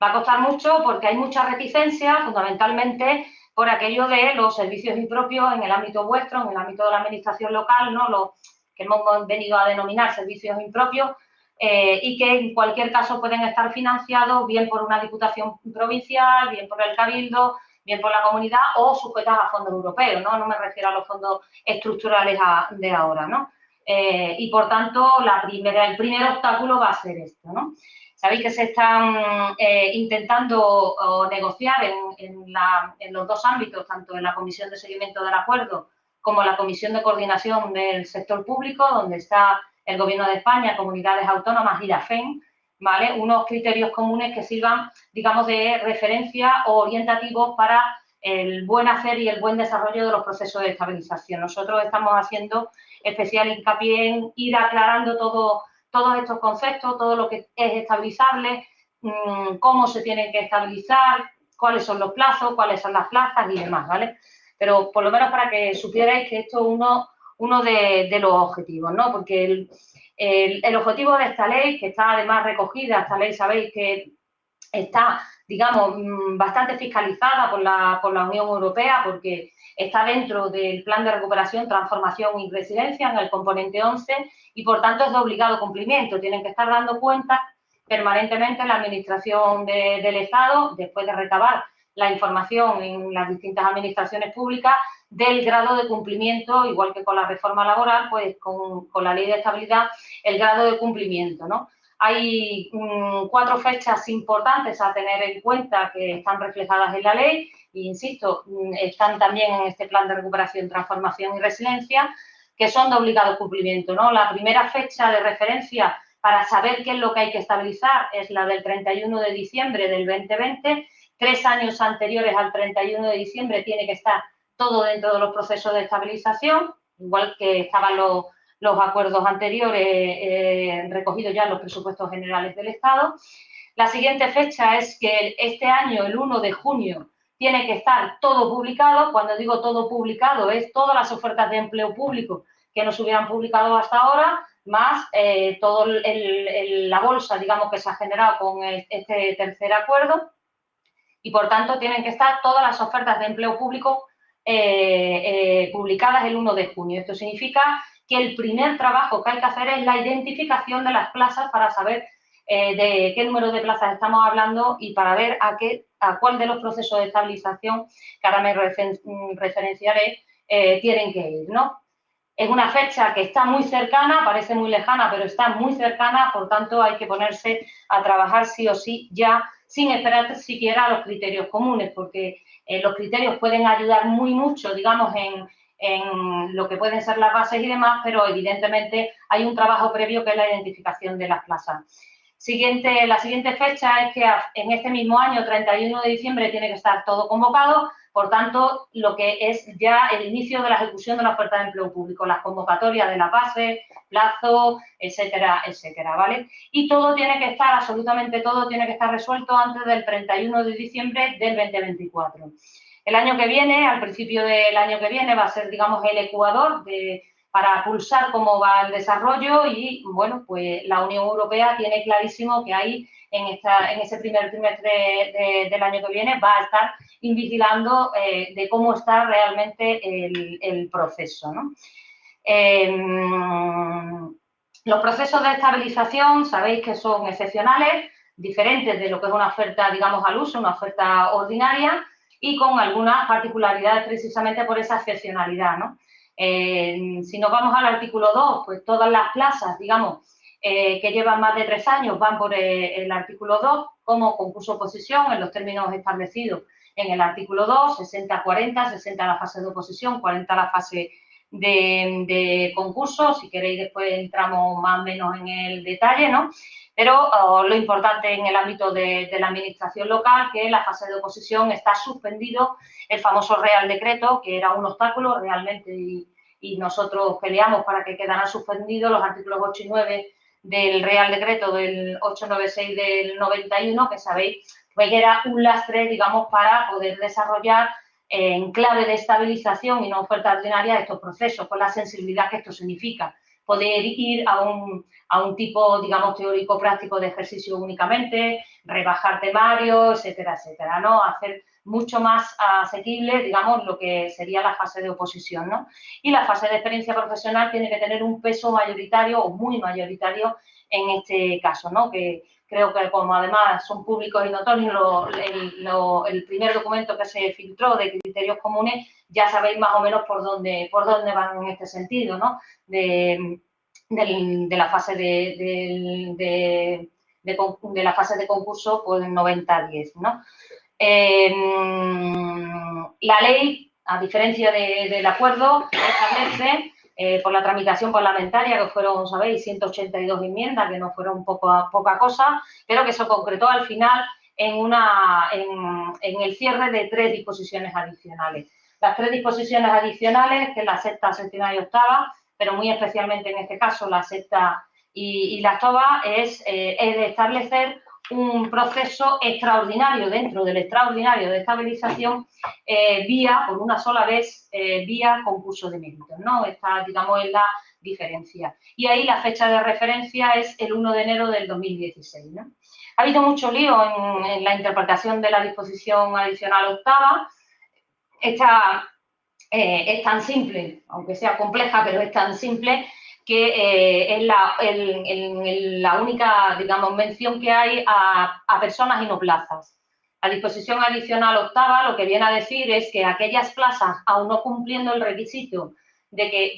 Va a costar mucho porque hay mucha reticencia, fundamentalmente por aquello de los servicios impropios en el ámbito vuestro, en el ámbito de la administración local, ¿no? Lo que hemos venido a denominar servicios impropios, y que en cualquier caso pueden estar financiados bien por una diputación provincial, bien por el cabildo, bien por la comunidad o sujetas a fondos europeos, ¿no? No me refiero a los fondos estructurales de ahora, ¿no? Y por tanto, el primer obstáculo va a ser esto, ¿no? Sabéis que se están intentando negociar en los dos ámbitos, tanto en la Comisión de Seguimiento del Acuerdo como en la Comisión de Coordinación del Sector Público, donde está el Gobierno de España, comunidades autónomas y la FEN, ¿vale? Unos criterios comunes que sirvan, digamos, de referencia o orientativos para el buen hacer y el buen desarrollo de los procesos de estabilización. Nosotros estamos haciendo especial hincapié en ir aclarando todos estos conceptos, todo lo que es estabilizable, cómo se tiene que estabilizar, cuáles son los plazos, cuáles son las plazas y demás, ¿vale? Pero por lo menos para que supierais que esto es uno de los objetivos, ¿no? Porque el objetivo de esta ley, que está además recogida, esta ley sabéis que está, digamos, bastante fiscalizada por la Unión Europea, porque está dentro del Plan de Recuperación, Transformación y Resiliencia, en el componente 11, y por tanto es de obligado cumplimiento. Tienen que estar dando cuenta permanentemente la Administración del Estado, después de recabar la información en las distintas administraciones públicas, del grado de cumplimiento, igual que con la reforma laboral, pues con la ley de estabilidad, el grado de cumplimiento, ¿no? Hay 4 fechas importantes a tener en cuenta que están reflejadas en la ley e, insisto, están también en este plan de recuperación, transformación y resiliencia, que son de obligado cumplimiento, ¿no? La primera fecha de referencia para saber qué es lo que hay que estabilizar es la del 31 de diciembre del 2020. 3 años anteriores al 31 de diciembre tiene que estar todo dentro de los procesos de estabilización, igual que estaban los acuerdos anteriores recogidos ya en los presupuestos generales del Estado. La siguiente fecha es que este año, el 1 de junio, tiene que estar todo publicado. Cuando digo todo publicado, es todas las ofertas de empleo público que no se hubieran publicado hasta ahora, más toda la bolsa, digamos, que se ha generado con este tercer acuerdo. Y, por tanto, tienen que estar todas las ofertas de empleo público publicadas el 1 de junio. Esto significa que el primer trabajo que hay que hacer es la identificación de las plazas para saber de qué número de plazas estamos hablando y para ver a cuál de los procesos de estabilización, que ahora me referenciaré, tienen que ir, ¿no? Es una fecha que está muy cercana, parece muy lejana, pero está muy cercana, por tanto hay que ponerse a trabajar sí o sí ya, sin esperar siquiera a los criterios comunes, porque los criterios pueden ayudar muy mucho, digamos, en lo que pueden ser las bases y demás, pero evidentemente hay un trabajo previo que es la identificación de las plazas. La siguiente fecha es que en este mismo año, 31 de diciembre, tiene que estar todo convocado. Por tanto, lo que es ya el inicio de la ejecución de la oferta de empleo público, las convocatorias de la base, plazo, etcétera, etcétera, ¿vale? Y todo tiene que estar, absolutamente todo tiene que estar resuelto antes del 31 de diciembre del 2024. El año que viene, al principio del año que viene, va a ser, digamos, el ecuador para pulsar cómo va el desarrollo y, bueno, pues la Unión Europea tiene clarísimo que ahí, en ese primer trimestre del año que viene, va a estar vigilando de cómo está realmente el proceso, ¿no? Los procesos de estabilización sabéis que son excepcionales, diferentes de lo que es una oferta, digamos, al uso, una oferta ordinaria y con algunas particularidades precisamente por esa excepcionalidad, ¿no? Si nos vamos al artículo 2, pues todas las plazas, digamos, que llevan más de 3 años van por el artículo 2 como concurso-oposición en los términos establecidos en el artículo 2, 60-40, 60 la fase de oposición, 40 la fase de concurso. Si queréis después entramos más o menos en el detalle, ¿no? Pero lo importante en el ámbito de la administración local, que la fase de oposición está suspendido el famoso Real Decreto, que era un obstáculo realmente y nosotros peleamos para que quedaran suspendidos los artículos 8 y 9 del Real Decreto del 896 del 91, que sabéis pues que era un lastre, digamos, para poder desarrollar en clave de estabilización y no oferta ordinaria estos procesos, con la sensibilidad que esto significa. Poder ir a un tipo, digamos, teórico-práctico de ejercicio únicamente, rebajar temarios, etcétera, etcétera, ¿no? Hacer mucho más asequible, digamos, lo que sería la fase de oposición, ¿no? Y la fase de experiencia profesional tiene que tener un peso mayoritario o muy mayoritario en este caso, ¿no? Que creo que como además son públicos y notorios, el primer documento que se filtró de criterios comunes, ya sabéis más o menos por dónde van en este sentido, ¿no? De la fase de la fase de concurso, pues 90-10, ¿no? La ley, a diferencia del acuerdo, establece por la tramitación parlamentaria, que fueron, sabéis, 182 enmiendas, que no fueron poca cosa, pero que se concretó al final en el cierre de 3 disposiciones adicionales. Las 3 disposiciones adicionales, que es la sexta, séptima y octava, pero muy especialmente en este caso la sexta y la octava, es de establecer un proceso extraordinario dentro del extraordinario de estabilización por una sola vez, vía concurso de méritos, ¿no? Esta, digamos, es la diferencia. Y ahí la fecha de referencia es el 1 de enero del 2016, ¿no? Ha habido mucho lío en la interpretación de la disposición adicional octava. Esta es tan simple, aunque sea compleja, pero es tan simple que es la única, digamos, mención que hay a personas y no plazas. La disposición adicional octava lo que viene a decir es que aquellas plazas, aun no cumpliendo el requisito de que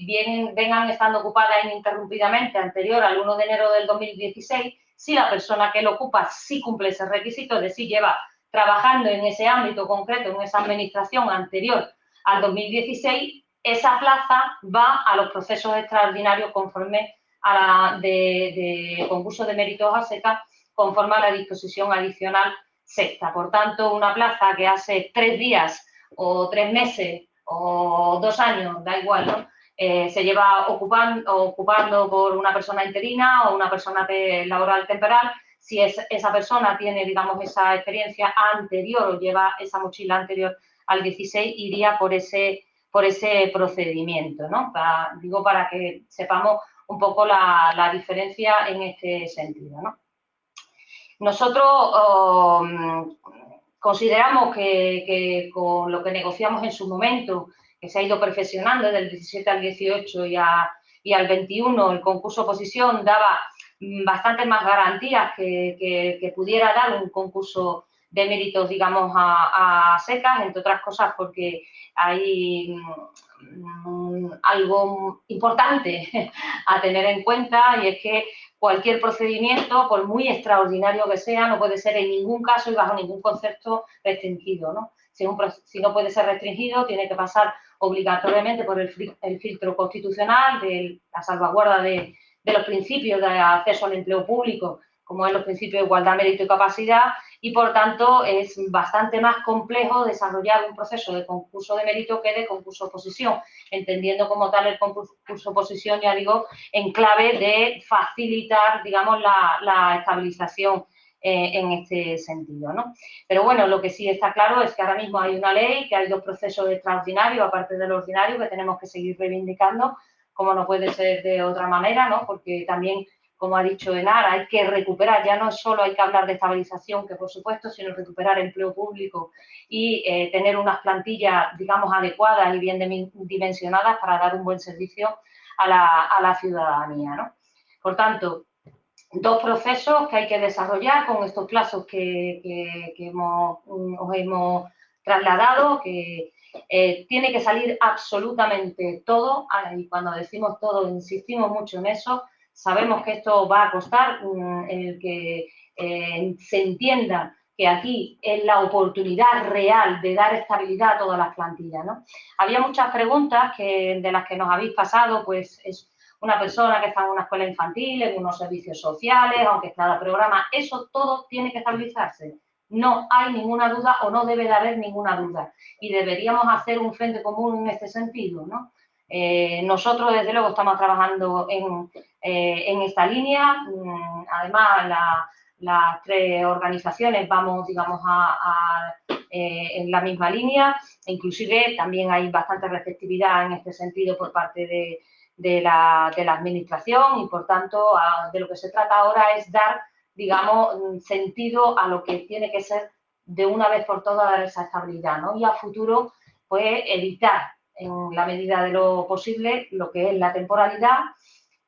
vengan estando ocupadas ininterrumpidamente anterior al 1 de enero del 2016, si la persona que lo ocupa sí cumple ese requisito, es decir, lleva trabajando en ese ámbito concreto, en esa administración anterior al 2016, esa plaza va a los procesos extraordinarios conforme a de concurso de méritos a seca, conforme a la disposición adicional sexta. Por tanto, una plaza que hace 3 días o 3 meses o 2 años, da igual, ¿no? Se lleva ocupando por una persona interina o una persona laboral temporal. Si esa persona tiene, digamos, esa experiencia anterior o lleva esa mochila anterior al 16, iría por ese procedimiento, ¿no? Para que sepamos un poco la diferencia en este sentido, ¿no? Nosotros consideramos que con lo que negociamos en su momento, que se ha ido perfeccionando desde el 17 al 18 y al 21, el concurso oposición daba bastantes más garantías que pudiera dar un concurso de méritos, digamos, a secas, entre otras cosas porque hay algo importante a tener en cuenta, y es que cualquier procedimiento, por muy extraordinario que sea, no puede ser en ningún caso y bajo ningún concepto restringido, ¿no? Si no puede ser restringido, tiene que pasar obligatoriamente por el filtro constitucional de la salvaguarda de los principios de acceso al empleo público, como es los principios de igualdad, mérito y capacidad, y por tanto es bastante más complejo desarrollar un proceso de concurso de mérito que de concurso oposición, entendiendo como tal el concurso oposición, ya digo, en clave de facilitar, digamos, la estabilización en este sentido, ¿no? Pero bueno, lo que sí está claro es que ahora mismo hay una ley, que hay dos procesos extraordinarios, aparte del ordinario, que tenemos que seguir reivindicando, como no puede ser de otra manera, ¿no? Porque también, como ha dicho Enar, hay que recuperar, ya no solo hay que hablar de estabilización, que por supuesto, sino recuperar empleo público y tener unas plantillas, digamos, adecuadas y bien dimensionadas para dar un buen servicio a la ciudadanía, ¿no? Por tanto, dos procesos que hay que desarrollar con estos plazos que os hemos trasladado, que tiene que salir absolutamente todo, y cuando decimos todo insistimos mucho en eso. Sabemos que esto va a costar, el que se entienda que aquí es la oportunidad real de dar estabilidad a todas las plantillas, ¿no? Había muchas preguntas de las que nos habéis pasado, pues es una persona que está en una escuela infantil, en unos servicios sociales, aunque cada programa, eso todo tiene que estabilizarse. No hay ninguna duda o no debe de haber ninguna duda. Y deberíamos hacer un frente común en este sentido, ¿no? Nosotros, desde luego, estamos trabajando en esta línea. Además, las tres organizaciones vamos, digamos, en la misma línea. Inclusive, también hay bastante receptividad en este sentido por parte de la administración, y por tanto de lo que se trata ahora es dar, digamos, sentido a lo que tiene que ser de una vez por todas esa estabilidad, ¿no? Y a futuro, pues evitar en la medida de lo posible lo que es la temporalidad.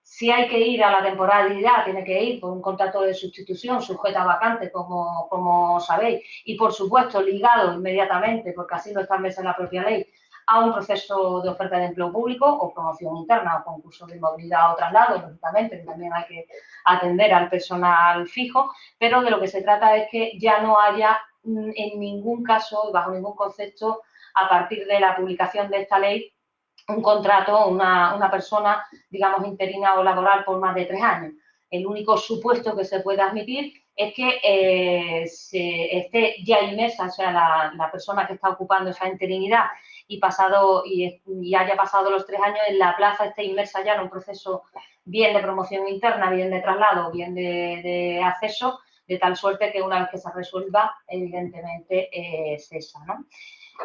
Si hay que ir a la temporalidad, tiene que ir por un contrato de sustitución sujeto a vacante, como sabéis, y por supuesto ligado inmediatamente, porque así lo establece la propia ley, a un proceso de oferta de empleo público o promoción interna o concurso de movilidad o traslado, lógicamente, que también hay que atender al personal fijo, pero de lo que se trata es que ya no haya en ningún caso, bajo ningún concepto, a partir de la publicación de esta ley, un contrato, una persona, digamos, interina o laboral por más de 3 años. El único supuesto que se puede admitir es que se esté ya inmersa, o sea, la persona que está ocupando esa interinidad y haya pasado los 3 años en la plaza, esté inmersa ya en un proceso bien de promoción interna, bien de traslado, bien de acceso, de tal suerte que una vez que se resuelva, evidentemente cesa, ¿no?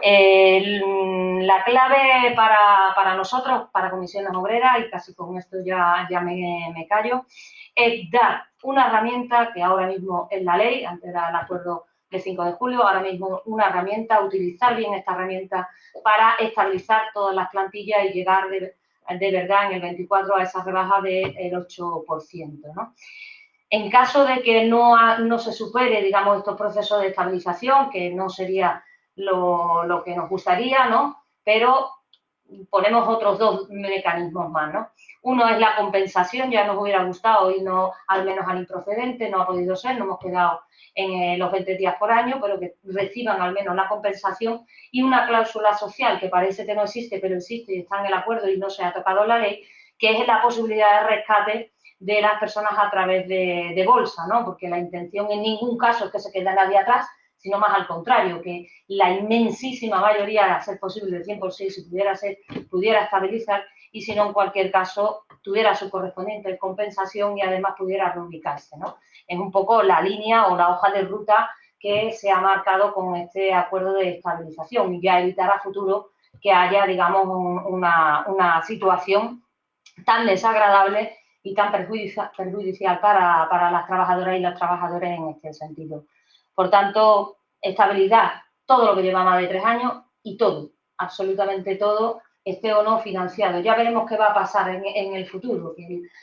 La clave para nosotros, para Comisiones Obreras, y casi con esto ya me callo, es dar una herramienta que ahora mismo es la ley, antes era el acuerdo del 5 de julio, ahora mismo una herramienta, utilizar bien esta herramienta para estabilizar todas las plantillas y llegar de verdad en el 24 a esa rebaja del 8%, ¿no? En caso de que no se supere, digamos, estos procesos de estabilización, que no sería lo que nos gustaría, ¿no? Pero ponemos otros dos mecanismos más, ¿no? Uno es la compensación, ya nos hubiera gustado y no, al menos al improcedente, no ha podido ser, no hemos quedado en los 20 días por año, pero que reciban al menos la compensación, y una cláusula social que parece que no existe, pero existe y está en el acuerdo y no se ha tocado la ley, que es la posibilidad de rescate de las personas a través de bolsa, ¿no? Porque la intención en ningún caso es que se quede nadie atrás, sino más al contrario, que la inmensísima mayoría, a ser posible el 100%, si pudiera estabilizar, y si no, en cualquier caso, tuviera su correspondiente compensación y además pudiera reubicarse, ¿no? Es un poco la línea o la hoja de ruta que se ha marcado con este acuerdo de estabilización, y ya evitar a futuro que haya, digamos, una situación tan desagradable y tan perjudicial para las trabajadoras y los trabajadores en este sentido. Por tanto, estabilidad, todo lo que lleva más de 3 años, y todo, absolutamente todo, esté o no financiado. Ya veremos qué va a pasar en el futuro.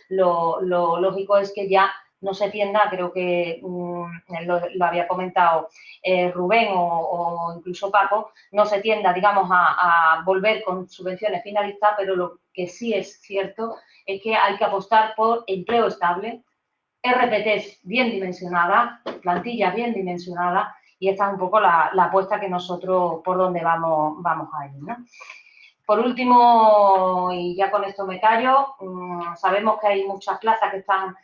Lo lógico es que ya no se tienda, creo que lo había comentado Rubén o incluso Paco, no se tienda, digamos, a volver con subvenciones finalistas, pero lo que sí es cierto es que hay que apostar por empleo estable, RPTs bien dimensionadas, plantillas bien dimensionadas, y esta es un poco la apuesta que nosotros, por donde vamos a ir, ¿no? Por último, y ya con esto me callo, sabemos que hay muchas plazas que están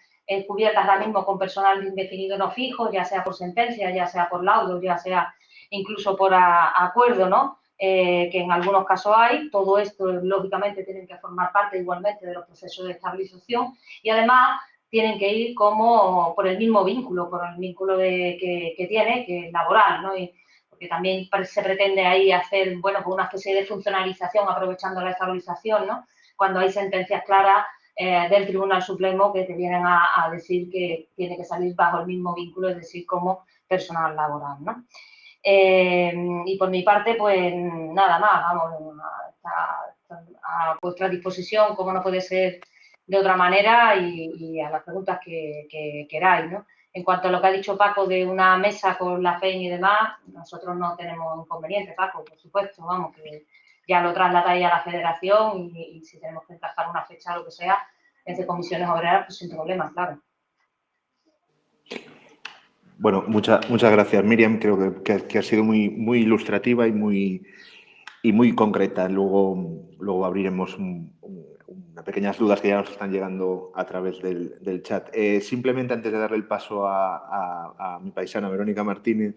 cubiertas ahora mismo con personal indefinido no fijo, ya sea por sentencia, ya sea por laudo, ya sea incluso por acuerdo, ¿no? Que en algunos casos hay. Todo esto, lógicamente, tienen que formar parte igualmente de los procesos de estabilización y, además, tienen que ir como por el mismo vínculo, por el vínculo que tiene, que es laboral, ¿no? Porque también se pretende ahí hacer, bueno, pues una especie de funcionalización aprovechando la estabilización, ¿no? Cuando hay sentencias claras del Tribunal Supremo que te vienen a decir que tiene que salir bajo el mismo vínculo, es decir, como personal laboral, ¿no? Y por mi parte, pues nada más, vamos, a vuestra disposición, como no puede ser de otra manera, y a las preguntas que queráis, ¿no? En cuanto a lo que ha dicho Paco de una mesa con la FEIN y demás, nosotros no tenemos inconveniente, Paco, por supuesto, vamos, que ya lo trasladáis a la federación y si tenemos que encajar una fecha o lo que sea, desde comisiones obreras, pues sin problema, claro. Bueno, muchas gracias, Miriam. Creo que ha sido muy ilustrativa y muy concreta. Luego abriremos unas pequeñas dudas que ya nos están llegando a través del chat. Simplemente antes de darle el paso a mi paisana Verónica Martínez,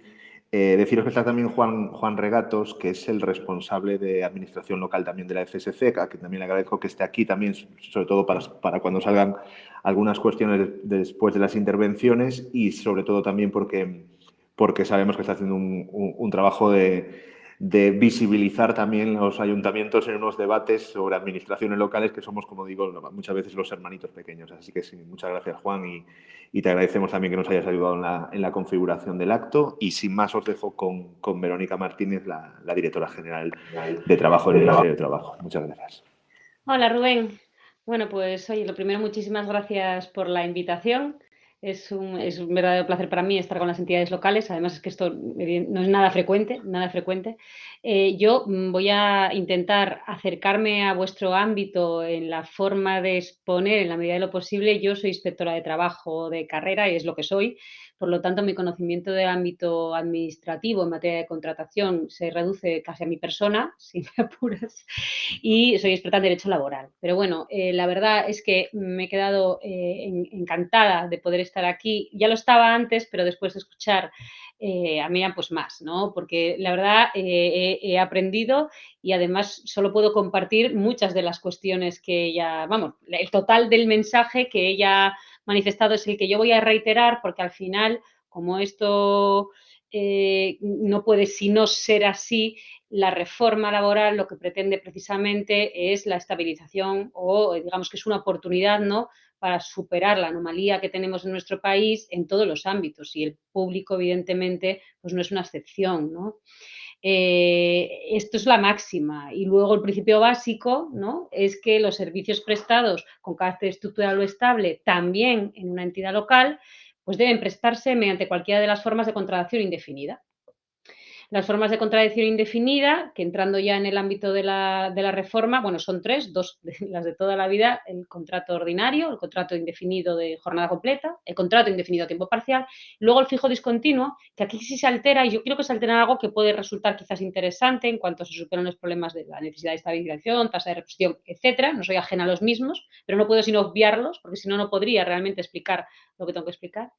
deciros que está también Juan Regatos, que es el responsable de administración local también de la FSC, a quien también le agradezco que esté aquí también, sobre todo para cuando salgan algunas cuestiones después de las intervenciones, y sobre todo también porque sabemos que está haciendo un trabajo de visibilizar también los ayuntamientos en unos debates sobre administraciones locales que somos, como digo, muchas veces los hermanitos pequeños. Así que sí, muchas gracias, Juan, y te agradecemos también que nos hayas ayudado en la configuración del acto. Y sin más os dejo con Verónica Martínez, la directora general de Trabajo del Ministerio de Trabajo. Muchas gracias. Hola, Rubén. Bueno, pues oye, lo primero, muchísimas gracias por la invitación. Es un verdadero placer para mí estar con las entidades locales. Además, es que esto no es nada frecuente, nada frecuente. Yo voy a intentar acercarme a vuestro ámbito en la forma de exponer en la medida de lo posible. Yo soy inspectora de trabajo de carrera y es lo que soy. Por lo tanto, mi conocimiento del ámbito administrativo en materia de contratación se reduce casi a mi persona, si me apuras, y soy experta en Derecho Laboral. Pero bueno, la verdad es que me he quedado encantada de poder estar aquí. Ya lo estaba antes, pero después de escuchar a Miriam, pues más, ¿no? Porque la verdad he aprendido y además solo puedo compartir muchas de las cuestiones que ella, vamos, el total del mensaje que ella manifestado es el que yo voy a reiterar, porque al final, como esto no puede sino ser así, la reforma laboral lo que pretende precisamente es la estabilización o digamos que es una oportunidad, ¿no?, para superar la anomalía que tenemos en nuestro país en todos los ámbitos, y el público, evidentemente, pues no es una excepción, ¿no? Esto es la máxima. Y luego el principio básico, ¿no?, es que los servicios prestados con carácter estructural o estable también en una entidad local, pues deben prestarse mediante cualquiera de las formas de contratación indefinida. Las formas de contratación indefinida, que entrando ya en el ámbito de la reforma, bueno, son tres, dos las de toda la vida: el contrato ordinario, el contrato indefinido de jornada completa, el contrato indefinido a tiempo parcial, luego el fijo discontinuo, que aquí sí se altera, y yo creo que se altera algo que puede resultar quizás interesante en cuanto se superan los problemas de la necesidad de estabilización, tasa de reposición, etcétera. No soy ajena a los mismos, pero no puedo sino obviarlos, porque si no, no podría realmente explicar lo que tengo que explicar.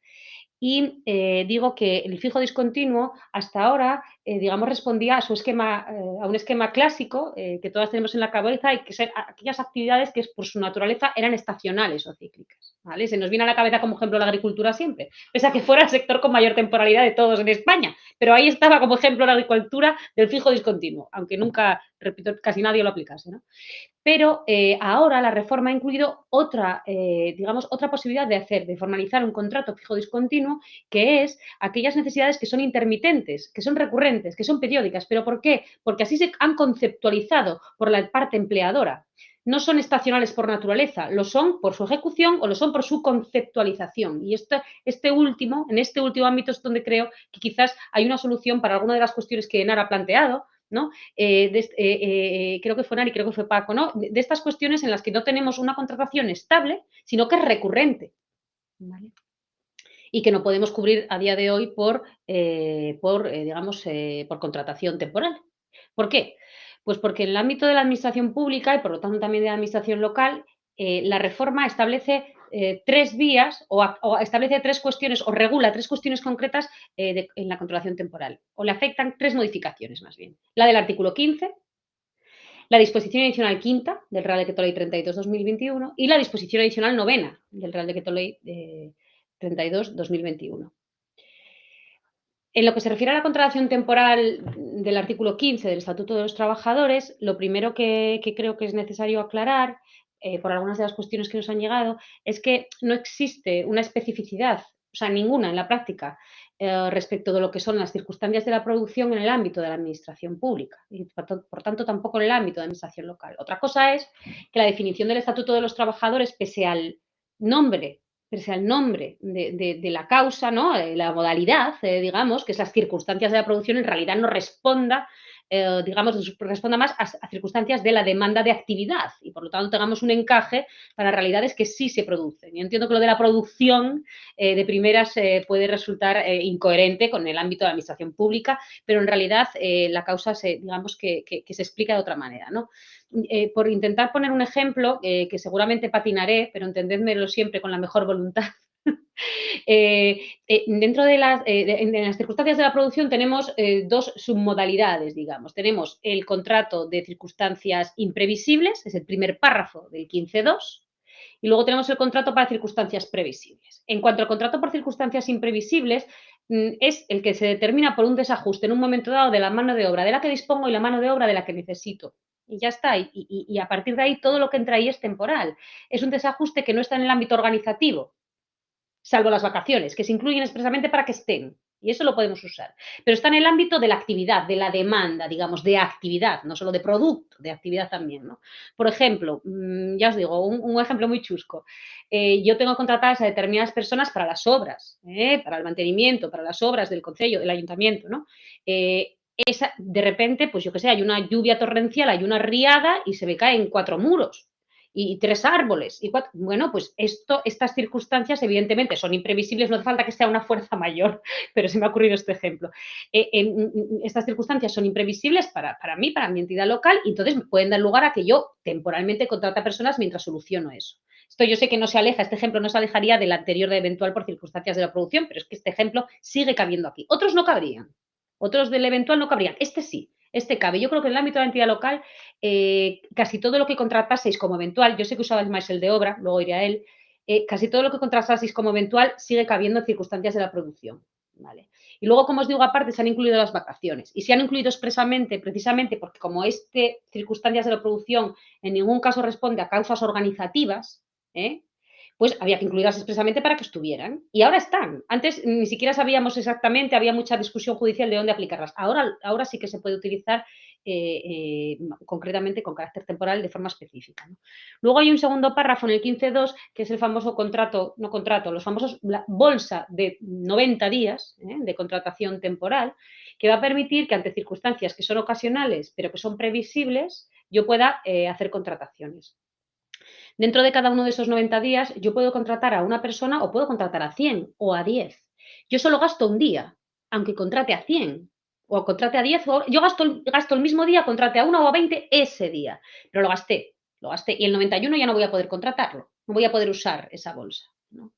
Y digo que el fijo discontinuo hasta ahora, digamos, respondía a su esquema, a un esquema clásico que todas tenemos en la cabeza, y que son aquellas actividades que por su naturaleza eran estacionales o cíclicas, ¿vale? Se nos viene a la cabeza como ejemplo la agricultura siempre, pese a que fuera el sector con mayor temporalidad de todos en España, pero ahí estaba como ejemplo la agricultura del fijo discontinuo, aunque nunca, repito, casi nadie lo aplicase, ¿no? Pero ahora la reforma ha incluido otra, digamos, otra posibilidad de formalizar un contrato fijo discontinuo, que es aquellas necesidades que son intermitentes, que son recurrentes. recurrentes, que son periódicas. ¿Pero por qué? Porque así se han conceptualizado por la parte empleadora. No son estacionales por naturaleza, lo son por su ejecución o lo son por su conceptualización. Y en este último ámbito es donde creo que quizás hay una solución para alguna de las cuestiones que Enar ha planteado, ¿no? Creo que fue Enar y creo que fue Paco, ¿no? De estas cuestiones en las que no tenemos una contratación estable, sino que es recurrente, ¿vale? Y que no podemos cubrir a día de hoy por contratación temporal. ¿Por qué? Pues porque en el ámbito de la administración pública y por lo tanto también de la administración local, la reforma establece 3 vías o establece 3 cuestiones o regula 3 cuestiones concretas en la contratación temporal. O le afectan 3 modificaciones más bien. La del artículo 15, la disposición adicional quinta del Real Decreto Ley 32/2021 y la disposición adicional novena del Real Decreto Ley 32/2021. En lo que se refiere a la contratación temporal del artículo 15 del Estatuto de los Trabajadores, lo primero que creo que es necesario aclarar, por algunas de las cuestiones que nos han llegado, es que no existe una especificidad, o sea, ninguna en la práctica, respecto de lo que son las circunstancias de la producción en el ámbito de la administración pública y, por tanto, tampoco en el ámbito de la administración local. Otra cosa es que la definición del Estatuto de los Trabajadores, pese al nombre de la causa, ¿no? La modalidad, digamos, que es las circunstancias de la producción, en realidad no responda, responda más a circunstancias de la demanda de actividad y, por lo tanto, tengamos un encaje para realidades que sí se producen. Yo entiendo que lo de la producción de primeras puede resultar incoherente con el ámbito de la administración pública, pero en realidad la causa digamos que se explica de otra manera, ¿no? Por intentar poner un ejemplo, que seguramente patinaré, pero entendédmelo siempre con la mejor voluntad. Dentro de en las circunstancias de la producción tenemos 2 submodalidades, digamos. Tenemos el contrato de circunstancias imprevisibles, es el primer párrafo del 15.2, y luego tenemos el contrato para circunstancias previsibles. En cuanto al contrato por circunstancias imprevisibles, es el que se determina por un desajuste en un momento dado de la mano de obra de la que dispongo y la mano de obra de la que necesito. Y ya está. Y a partir de ahí todo lo que entra ahí es temporal. Es un desajuste que no está en el ámbito organizativo, salvo las vacaciones, que se incluyen expresamente para que estén. Y eso lo podemos usar. Pero está en el ámbito de la actividad, de la demanda, digamos, de actividad, no solo de producto, de actividad también, ¿no? Por ejemplo, ya os digo, un ejemplo muy chusco. Yo tengo contratadas a determinadas personas para las obras, para el mantenimiento, para las obras del concello, del ayuntamiento, ¿no? De repente, pues yo qué sé, hay una lluvia torrencial, hay una riada y se me caen 4 muros y 3 árboles. Bueno, pues estas circunstancias evidentemente son imprevisibles, no hace falta que sea una fuerza mayor, pero se me ha ocurrido este ejemplo. Estas circunstancias son imprevisibles para mí, para mi entidad local, y entonces me pueden dar lugar a que yo temporalmente contrate a personas mientras soluciono eso. Esto yo sé que no se aleja, este ejemplo no se alejaría del anterior de eventual por circunstancias de la producción, pero es que este ejemplo sigue cabiendo aquí. Otros no cabrían. Otros del eventual no cabrían. Este sí, este cabe. Yo creo que en el ámbito de la entidad local, casi todo lo que contrataseis como eventual, yo sé que usabais más el de obra, luego iré a él, casi todo lo que contrataseis como eventual sigue cabiendo en circunstancias de la producción, ¿vale? Y luego, como os digo, aparte se han incluido las vacaciones. Y se han incluido expresamente, precisamente porque como circunstancias de la producción en ningún caso responde a causas organizativas, pues había que incluirlas expresamente para que estuvieran. Y ahora están. Antes ni siquiera sabíamos exactamente, había mucha discusión judicial de dónde aplicarlas. Ahora sí que se puede utilizar concretamente con carácter temporal de forma específica, ¿no? Luego hay un segundo párrafo en el 15.2, que es el famoso los famosos bolsa de 90 días de contratación temporal, que va a permitir que ante circunstancias que son ocasionales, pero que son previsibles, yo pueda hacer contrataciones. Dentro de cada uno de esos 90 días, yo puedo contratar a una persona o puedo contratar a 100 o a 10. Yo solo gasto un día, aunque contrate a 100 o contrate a 10. Yo gasto el mismo día, contrate a 1 o a 20 ese día, pero lo gasté. Y el 91 ya no voy a poder contratarlo, no voy a poder usar esa bolsa, ¿no?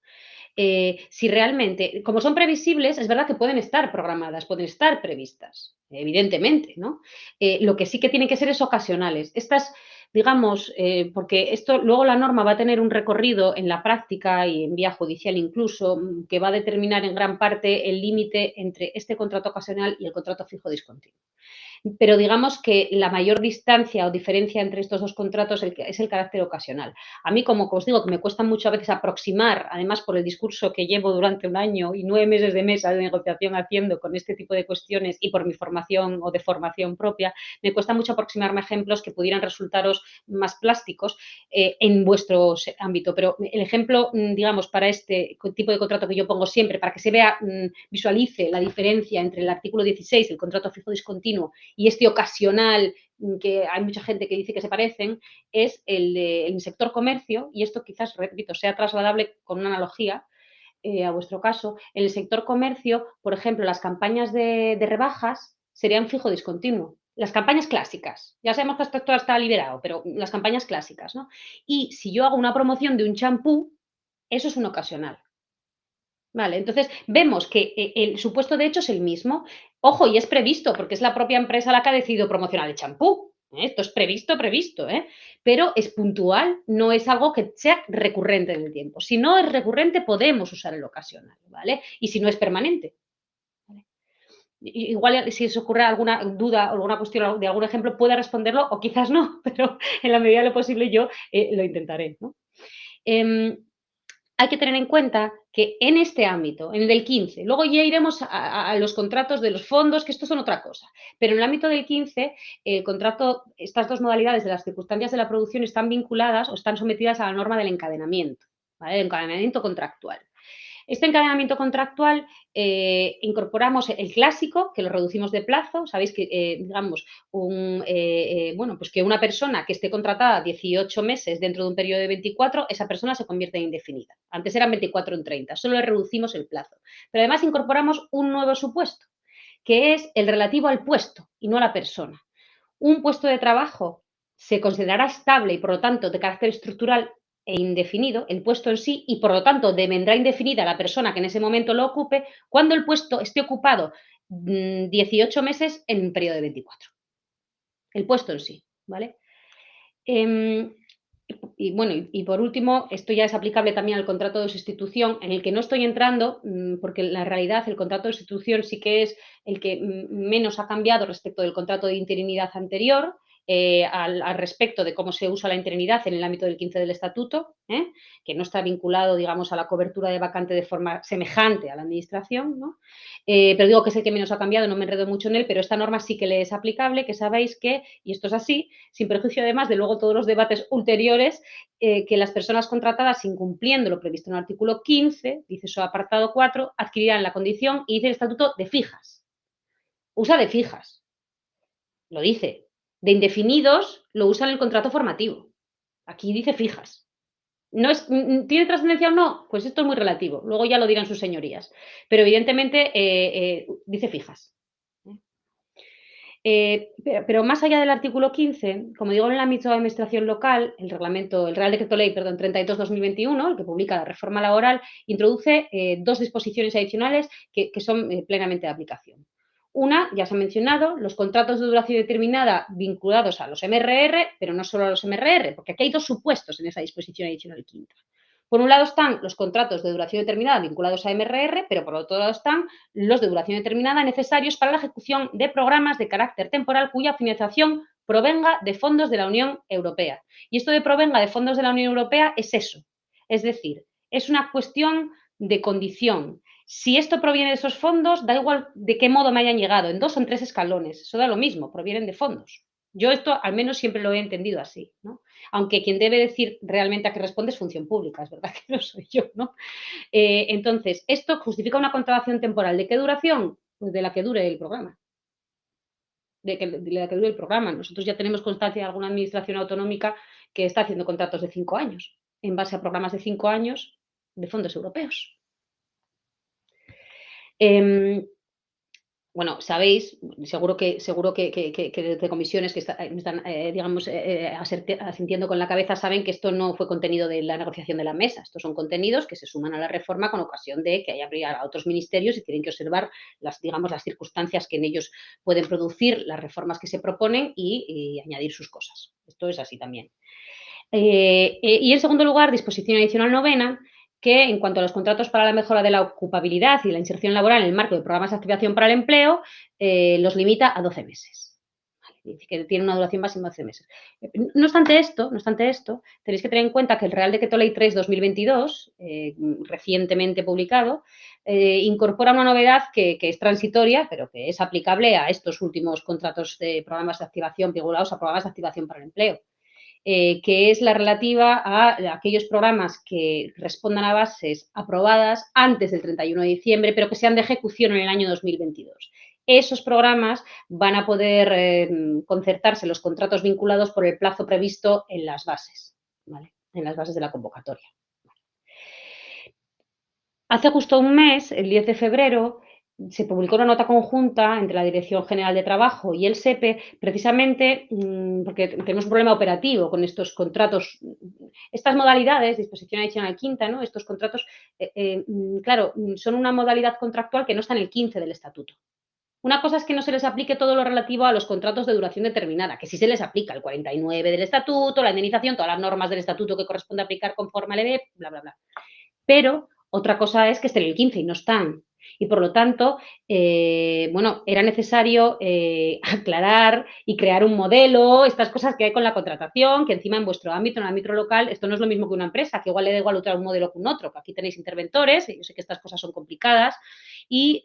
Si realmente, como son previsibles, es verdad que pueden estar programadas, pueden estar previstas, evidentemente, ¿no? Lo que sí que tienen que ser es ocasionales. Estas, digamos, porque esto luego la norma va a tener un recorrido en la práctica y en vía judicial incluso, que va a determinar en gran parte el límite entre este contrato ocasional y el contrato fijo discontinuo. pero digamos que la mayor distancia o diferencia entre estos dos contratos es el carácter ocasional. A mí, como os digo, que me cuesta mucho a veces aproximar, además por el discurso que llevo durante un año y 9 meses de mesa de negociación haciendo con este tipo de cuestiones y por mi formación o de formación propia, me cuesta mucho aproximarme a ejemplos que pudieran resultaros más plásticos en vuestro ámbito. Pero el ejemplo, digamos, para este tipo de contrato que yo pongo siempre, para que se vea, visualice la diferencia entre el artículo 16, el contrato fijo discontinuo, y este ocasional, que hay mucha gente que dice que se parecen, es el sector comercio, y esto quizás, repito, sea trasladable con una analogía a vuestro caso. En el sector comercio, por ejemplo, las campañas de rebajas serían fijo discontinuo. Las campañas clásicas, ya sabemos que esto está liberado, pero las campañas clásicas, ¿no? Y si yo hago una promoción de un champú, eso es un ocasional. Vale, entonces vemos que el supuesto de hecho es el mismo. Ojo, y es previsto, porque es la propia empresa la que ha decidido promocionar el champú. Esto es previsto, ¿eh? Pero es puntual, no es algo que sea recurrente en el tiempo. Si no es recurrente, podemos usar el ocasional, ¿vale? Y si no es permanente. ¿Vale? Igual si os ocurre alguna duda o alguna cuestión de algún ejemplo, pueda responderlo o quizás no, pero en la medida de lo posible yo lo intentaré, ¿no? Hay que tener en cuenta que en este ámbito, en el del 15, luego ya iremos a los contratos de los fondos, que estos son otra cosa, pero en el ámbito del 15, el contrato, estas dos modalidades de las circunstancias de la producción están vinculadas o están sometidas a la norma del encadenamiento, ¿vale? El encadenamiento contractual. Este encadenamiento contractual incorporamos el clásico, que lo reducimos de plazo. Sabéis que, digamos, bueno, pues que una persona que esté contratada 18 meses dentro de un periodo de 24, esa persona se convierte en indefinida. Antes eran 24 en 30, solo le reducimos el plazo. Pero además incorporamos un nuevo supuesto, que es el relativo al puesto y no a la persona. Un puesto de trabajo se considerará estable y, por lo tanto, de carácter estructural e indefinido, el puesto en sí, y por lo tanto devendrá indefinida la persona que en ese momento lo ocupe cuando el puesto esté ocupado 18 meses en un periodo de 24. El puesto en sí, ¿vale? Y bueno, y por último, esto ya es aplicable también al contrato de sustitución, en el que no estoy entrando, porque en la realidad el contrato de sustitución sí que es el que menos ha cambiado respecto del contrato de interinidad anterior, al respecto de cómo se usa la interinidad en el ámbito del 15 del Estatuto, que no está vinculado, digamos, a la cobertura de vacante de forma semejante a la Administración, ¿no? Pero digo que es el que menos ha cambiado, no me enredo mucho en él, pero esta norma sí que le es aplicable, que sabéis que, y esto es así, sin perjuicio además de luego todos los debates ulteriores, que las personas contratadas incumpliendo lo previsto en el artículo 15, dice su apartado 4, adquirirán la condición, y dice el Estatuto, de fijas. Usa de fijas, lo dice. De indefinidos lo usa en el contrato formativo. Aquí dice fijas. ¿No es, ¿tiene trascendencia o no? Pues esto es muy relativo. Luego ya lo dirán sus señorías. Pero evidentemente dice fijas. Pero más allá del artículo 15, como digo, en el ámbito de administración local, el Real Decreto Ley 32/2021, el que publica la reforma laboral, introduce dos disposiciones adicionales que son plenamente de aplicación. Una, ya se ha mencionado, los contratos de duración determinada vinculados a los MRR, pero no solo a los MRR, porque aquí hay dos supuestos en esa disposición adicional quinta. Por un lado están los contratos de duración determinada vinculados a MRR, pero por otro lado están los de duración determinada necesarios para la ejecución de programas de carácter temporal cuya financiación provenga de fondos de la Unión Europea. Y esto de provenga de fondos de la Unión Europea es eso. Es decir, es una cuestión de condición. Si esto proviene de esos fondos, da igual de qué modo me hayan llegado, en 2 o en 3 escalones, eso da lo mismo, provienen de fondos. Yo esto al menos siempre lo he entendido así, ¿no? Aunque quien debe decir realmente a qué responde es función pública, es verdad que no soy yo, ¿no? Entonces, ¿esto justifica una contratación temporal? ¿De qué duración? Pues de la que dure el programa. De la que dure el programa. Nosotros ya tenemos constancia de alguna administración autonómica que está haciendo contratos de 5 años, en base a programas de 5 años de fondos europeos. Bueno, sabéis, seguro que desde comisiones que están digamos, asintiendo con la cabeza, saben que esto no fue contenido de la negociación de la mesa. Estos son contenidos que se suman a la reforma con ocasión de que haya a otros ministerios y tienen que observar las circunstancias que en ellos pueden producir las reformas que se proponen y añadir sus cosas. Esto es así también. Y en segundo lugar, disposición adicional 9ª, que en cuanto a los contratos para la mejora de la ocupabilidad y la inserción laboral en el marco de programas de activación para el empleo, los limita a 12 meses. que tiene una duración máxima de 12 meses. No obstante esto, tenéis que tener en cuenta que el Real Decreto Ley 3/2022, recientemente publicado, incorpora una novedad que es transitoria, pero que es aplicable a estos últimos contratos de programas de activación vinculados a programas de activación para el empleo. Que es la relativa a aquellos programas que respondan a bases aprobadas antes del 31 de diciembre, pero que sean de ejecución en el año 2022. Esos programas van a poder concertarse los contratos vinculados por el plazo previsto en las bases, ¿vale? En las bases de la convocatoria. Hace justo un mes, el 10 de febrero, se publicó una nota conjunta entre la Dirección General de Trabajo y el SEPE, precisamente porque tenemos un problema operativo con estos contratos. Estas modalidades, disposición adicional quinta, ¿no? Estos contratos, claro, son una modalidad contractual que no está en el 15 del Estatuto. Una cosa es que no se les aplique todo lo relativo a los contratos de duración determinada, que sí se les aplica el 49 del Estatuto, la indemnización, todas las normas del Estatuto que corresponde aplicar conforme al EBEP, bla, bla, bla. Pero otra cosa es que estén en el 15 y no están. Y por lo tanto, bueno, era necesario aclarar y crear un modelo, estas cosas que hay con la contratación, que encima en vuestro ámbito, en el ámbito local, esto no es lo mismo que una empresa, que igual le da igual usar un modelo que un otro, que aquí tenéis interventores, yo sé que estas cosas son complicadas, y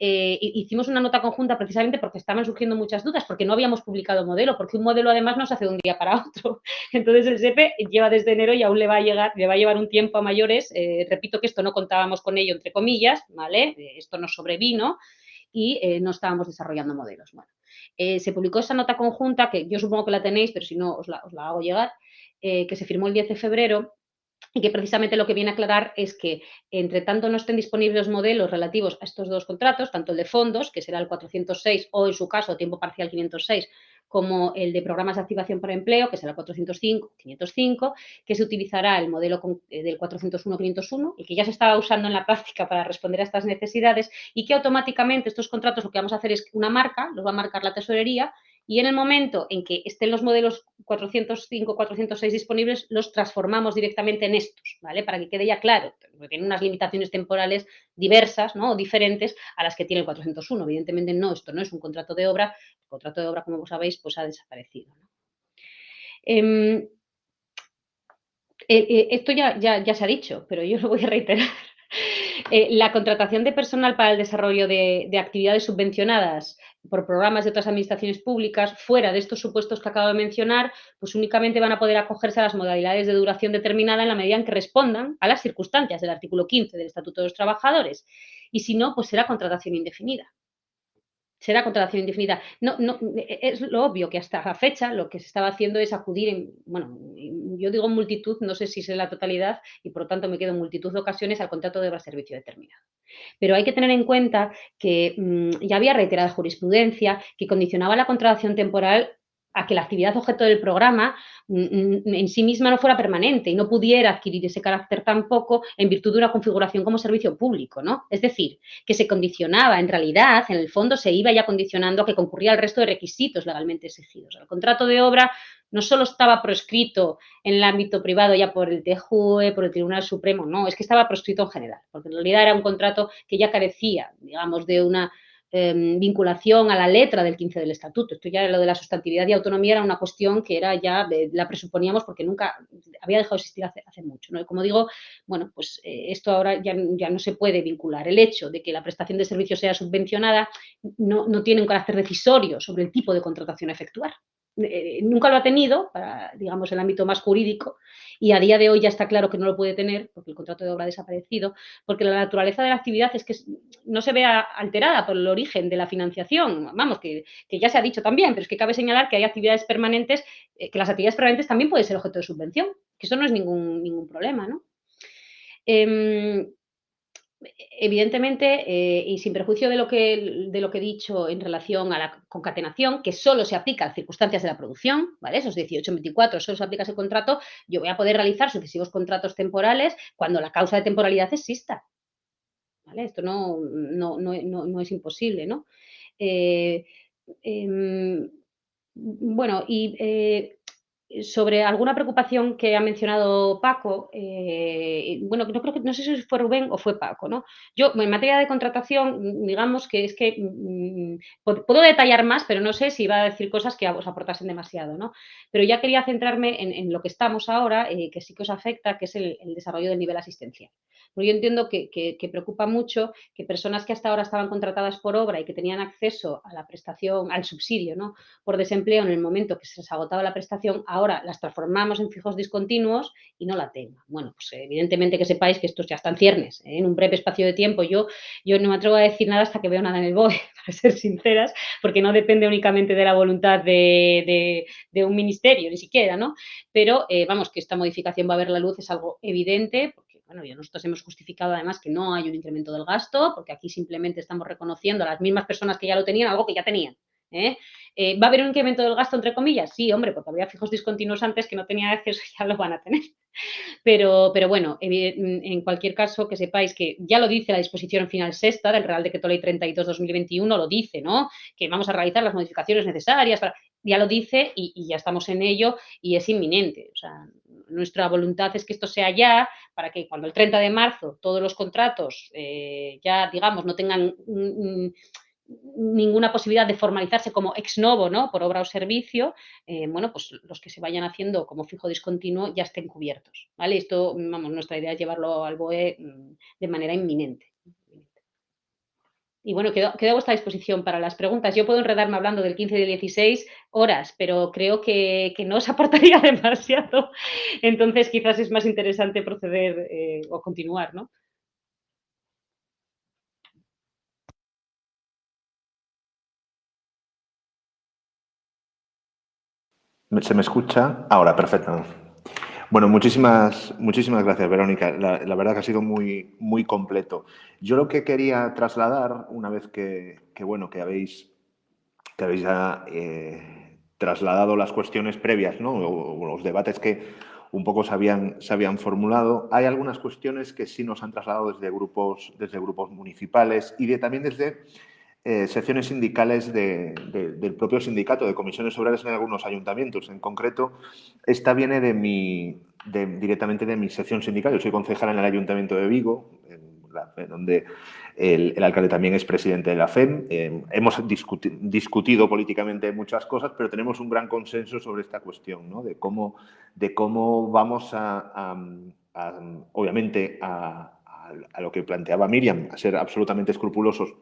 hicimos una nota conjunta precisamente porque estaban surgiendo muchas dudas, porque no habíamos publicado modelo, porque un modelo además no se hace de un día para otro. Entonces el SEPE lleva desde enero y aún le va a llevar un tiempo a mayores. Repito que esto no contábamos con ello, entre comillas, ¿vale? Esto nos sobrevino y no estábamos desarrollando modelos. Bueno, se publicó esa nota conjunta, que yo supongo que la tenéis, pero si no os la hago llegar, que se firmó el 10 de febrero, y que precisamente lo que viene a aclarar es que, entre tanto no estén disponibles modelos relativos a estos dos contratos, tanto el de fondos, que será el 406, o en su caso, tiempo parcial 506, como el de programas de activación para empleo, que será el 505, que se utilizará el modelo del 401-501 y que ya se estaba usando en la práctica para responder a estas necesidades, y que automáticamente estos contratos lo que vamos a hacer es una marca, los va a marcar la tesorería, y en el momento en que estén los modelos 405, 406 disponibles, los transformamos directamente en estos, ¿vale? Para que quede ya claro, porque tienen unas limitaciones temporales diversas, ¿no? O diferentes a las que tiene el 401. Evidentemente no, esto no es un contrato de obra. El contrato de obra, como vos sabéis, pues ha desaparecido, ¿no? Esto ya se ha dicho, pero yo lo voy a reiterar. La contratación de personal para el desarrollo de actividades subvencionadas por programas de otras administraciones públicas, fuera de estos supuestos que acabo de mencionar, pues únicamente van a poder acogerse a las modalidades de duración determinada en la medida en que respondan a las circunstancias del artículo 15 del Estatuto de los Trabajadores. Y si no, pues será contratación indefinida. Será contratación indefinida. Es lo obvio que hasta la fecha lo que se estaba haciendo es acudir, yo digo multitud, no sé si es la totalidad, y por lo tanto me quedo en multitud de ocasiones al contrato de obra servicio determinado. Pero hay que tener en cuenta que ya había reiterada jurisprudencia que condicionaba la contratación temporal a que la actividad objeto del programa en sí misma no fuera permanente y no pudiera adquirir ese carácter tampoco en virtud de una configuración como servicio público, ¿no? Es decir, que se condicionaba, en realidad, en el fondo se iba ya condicionando a que concurría al resto de requisitos legalmente exigidos. El contrato de obra no solo estaba proscrito en el ámbito privado ya por el TJUE, por el Tribunal Supremo, no, es que estaba proscrito en general, porque en realidad era un contrato que ya carecía, digamos, de una vinculación a la letra del 15 del Estatuto. Esto ya, lo de la sustantividad y autonomía, era una cuestión que era ya, la presuponíamos porque nunca había dejado de existir hace mucho, ¿no? Y como digo, bueno, pues esto ahora ya no se puede vincular. El hecho de que la prestación de servicios sea subvencionada no tiene un carácter decisorio sobre el tipo de contratación a efectuar. Nunca lo ha tenido, para, digamos, el ámbito más jurídico, y a día de hoy ya está claro que no lo puede tener porque el contrato de obra ha desaparecido, porque la naturaleza de la actividad es que no se vea alterada por el origen de la financiación. Vamos, que ya se ha dicho también, pero es que cabe señalar que hay actividades permanentes, que las actividades permanentes también pueden ser objeto de subvención, que eso no es ningún problema, ¿no? Evidentemente, y sin perjuicio de lo que he dicho en relación a la concatenación, que solo se aplica a circunstancias de la producción, ¿vale? Esos 18-24 solo se aplica ese contrato, yo voy a poder realizar sucesivos contratos temporales cuando la causa de temporalidad exista, ¿vale? Esto no es imposible, ¿no? Bueno, y sobre alguna preocupación que ha mencionado Paco, bueno, no sé si fue Rubén o fue Paco, ¿no? Yo, en materia de contratación, digamos que es que puedo detallar más, pero no sé si iba a decir cosas que os aportasen demasiado, ¿no? Pero ya quería centrarme en lo que estamos ahora, que sí que os afecta, que es el desarrollo del nivel asistencial. Porque yo entiendo que preocupa mucho que personas que hasta ahora estaban contratadas por obra y que tenían acceso a la prestación, al subsidio, ¿no?, por desempleo en el momento que se les agotaba la prestación, ahora las transformamos en fijos discontinuos y no la tengan. Bueno, pues evidentemente que sepáis que estos ya están ciernes, ¿eh? En un breve espacio de tiempo. Yo no me atrevo a decir nada hasta que veo nada en el BOE, para ser sinceras, porque no depende únicamente de la voluntad de un ministerio, ni siquiera, ¿no? Pero vamos, que esta modificación va a ver la luz, es algo evidente, porque bueno, ya nosotros hemos justificado además que no hay un incremento del gasto, porque aquí simplemente estamos reconociendo a las mismas personas que ya lo tenían, algo que ya tenían, ¿eh? ¿Va a haber un incremento del gasto, entre comillas? Sí, hombre, porque había fijos discontinuos antes que no tenían acceso, ya lo van a tener. Pero bueno, en cualquier caso, que sepáis que ya lo dice la disposición final sexta del Real Decreto Ley 32/2021, lo dice, ¿no? Que vamos a realizar las modificaciones necesarias, ya lo dice y ya estamos en ello y es inminente. O sea, nuestra voluntad es que esto sea ya, para que cuando el 30 de marzo todos los contratos ya, digamos, no tengan ninguna posibilidad de formalizarse como ex novo, ¿no?, por obra o servicio, bueno, pues los que se vayan haciendo como fijo discontinuo ya estén cubiertos, ¿vale? Esto, vamos, nuestra idea es llevarlo al BOE de manera inminente. Y bueno, quedo a vuestra disposición para las preguntas. Yo puedo enredarme hablando del 15 y del 16 horas, pero creo que no os aportaría demasiado. Entonces, quizás es más interesante proceder o continuar, ¿no? ¿Se me escucha? Ahora, perfecto. Bueno, muchísimas gracias, Verónica. La verdad que ha sido muy, muy completo. Yo lo que quería trasladar, una vez que habéis ya trasladado las cuestiones previas, ¿no?, o los debates que un poco se habían formulado, hay algunas cuestiones que sí nos han trasladado desde grupos municipales y también desde secciones sindicales del propio sindicato, de comisiones obreras en algunos ayuntamientos. En concreto, esta viene directamente de mi sección sindical. Yo soy concejal en el Ayuntamiento de Vigo, donde el alcalde también es presidente de la FEM. Hemos discutido políticamente muchas cosas, pero tenemos un gran consenso sobre esta cuestión, ¿no?, de cómo vamos obviamente, a lo que planteaba Miriam, a ser absolutamente escrupulosos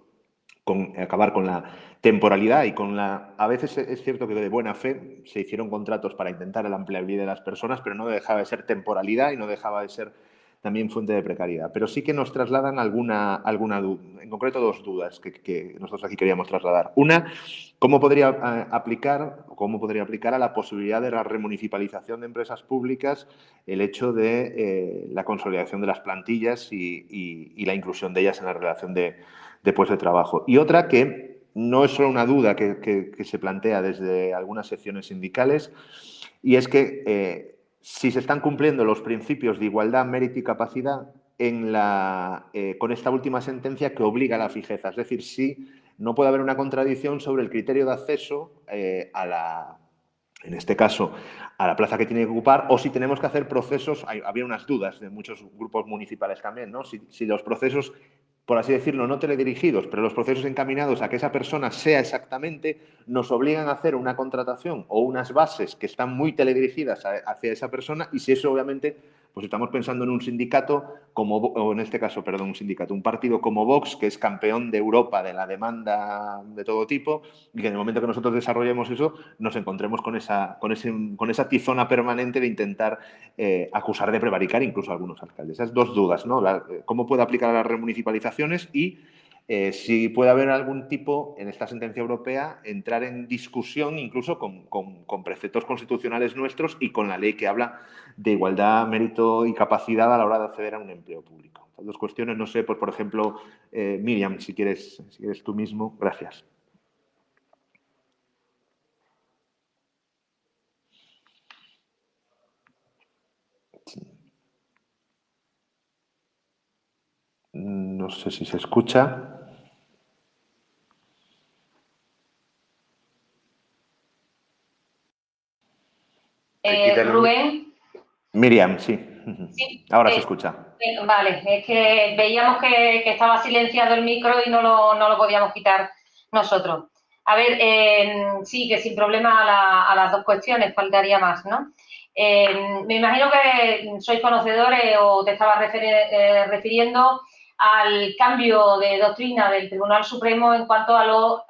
con acabar con la temporalidad y a veces es cierto que de buena fe se hicieron contratos para intentar la empleabilidad de las personas, pero no dejaba de ser temporalidad y no dejaba de ser también fuente de precariedad. Pero sí que nos trasladan alguna duda, en concreto dos dudas que nosotros aquí queríamos trasladar. Una, ¿cómo podría aplicar a la posibilidad de la remunicipalización de empresas públicas el hecho de la consolidación de las plantillas y la inclusión de ellas en la relación de puestos de trabajo? Y otra que no es solo una duda que se plantea desde algunas secciones sindicales, y es que si se están cumpliendo los principios de igualdad, mérito y capacidad con esta última sentencia que obliga a la fijeza. Es decir, si no puede haber una contradicción sobre el criterio de acceso en este caso, a la plaza que tiene que ocupar, o si tenemos que hacer procesos. Había unas dudas de muchos grupos municipales también, ¿no? Si los procesos, por así decirlo, no teledirigidos, pero los procesos encaminados a que esa persona sea exactamente, nos obligan a hacer una contratación o unas bases que están muy teledirigidas hacia esa persona, y si eso, obviamente, pues estamos pensando en un sindicato un partido como Vox, que es campeón de Europa de la demanda de todo tipo, y que en el momento que nosotros desarrollemos eso, nos encontremos con esa tizona permanente de intentar acusar de prevaricar incluso a algunos alcaldes. Esas dos dudas, ¿no? ¿Cómo puede aplicar a las remunicipalizaciones? Y si puede haber algún tipo, en esta sentencia europea, entrar en discusión incluso con preceptos constitucionales nuestros y con la ley que habla de igualdad, mérito y capacidad a la hora de acceder a un empleo público. Estas dos cuestiones, no sé, pues por ejemplo, Miriam, si quieres tú mismo. Gracias. No sé si se escucha. Rubén. Miriam, sí. Sí, Ahora se escucha. Vale, es que veíamos que estaba silenciado el micro y no lo podíamos quitar nosotros. A ver, sí, que sin problema a las dos cuestiones, faltaría más, ¿no? Me imagino que sois conocedores o te estabas refiriendo al cambio de doctrina del Tribunal Supremo en cuanto a lo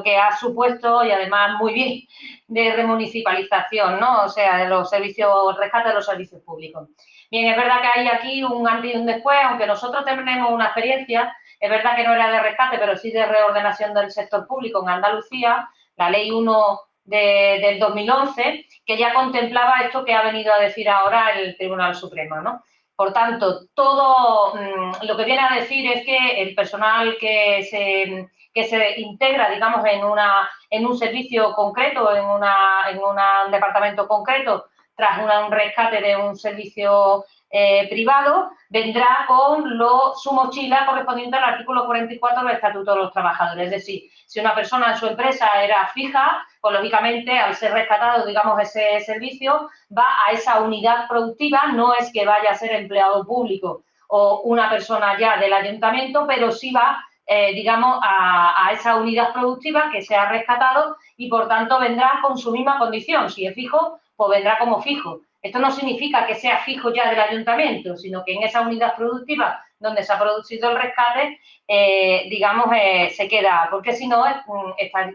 que ha supuesto, y además muy bien, de remunicipalización, ¿no? O sea, de los servicios, rescate de los servicios públicos. Bien, es verdad que hay aquí un antes y un después, aunque nosotros tenemos una experiencia, es verdad que no era de rescate, pero sí de reordenación del sector público en Andalucía, la Ley 1 del 2011, que ya contemplaba esto que ha venido a decir ahora el Tribunal Supremo, ¿no? Por tanto, todo lo que viene a decir es que el personal que se integra, digamos, en un servicio concreto, en un departamento concreto, tras un rescate de un servicio privado, vendrá con su mochila correspondiente al artículo 44 del Estatuto de los Trabajadores. Es decir, si una persona en su empresa era fija, pues lógicamente al ser rescatado, digamos, ese servicio, va a esa unidad productiva, no es que vaya a ser empleado público o una persona ya del ayuntamiento, pero sí va, digamos, a esa unidad productiva que se ha rescatado y, por tanto, vendrá con su misma condición. Si es fijo, pues vendrá como fijo. Esto no significa que sea fijo ya del ayuntamiento, sino que en esa unidad productiva donde se ha producido el rescate, digamos, se queda, porque si no,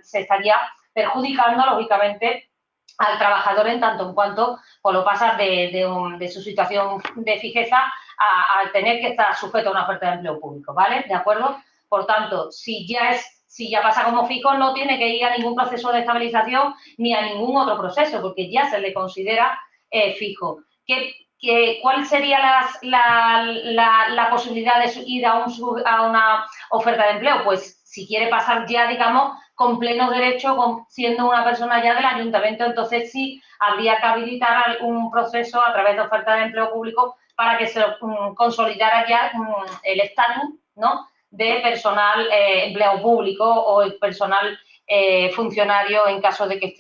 se estaría perjudicando, lógicamente, al trabajador en tanto en cuanto pues, lo pasa de su situación de fijeza a tener que estar sujeto a una oferta de empleo público, ¿vale? ¿De acuerdo? Por tanto, si ya pasa como fijo, no tiene que ir a ningún proceso de estabilización ni a ningún otro proceso, porque ya se le considera fijo. ¿Cuál sería la posibilidad de ir a una oferta de empleo? Pues si quiere pasar ya, digamos, con pleno derecho, siendo una persona ya del ayuntamiento, entonces sí habría que habilitar un proceso a través de oferta de empleo público para que se consolidara ya el estatus, ¿no?, de personal empleado público o el personal funcionario en caso de que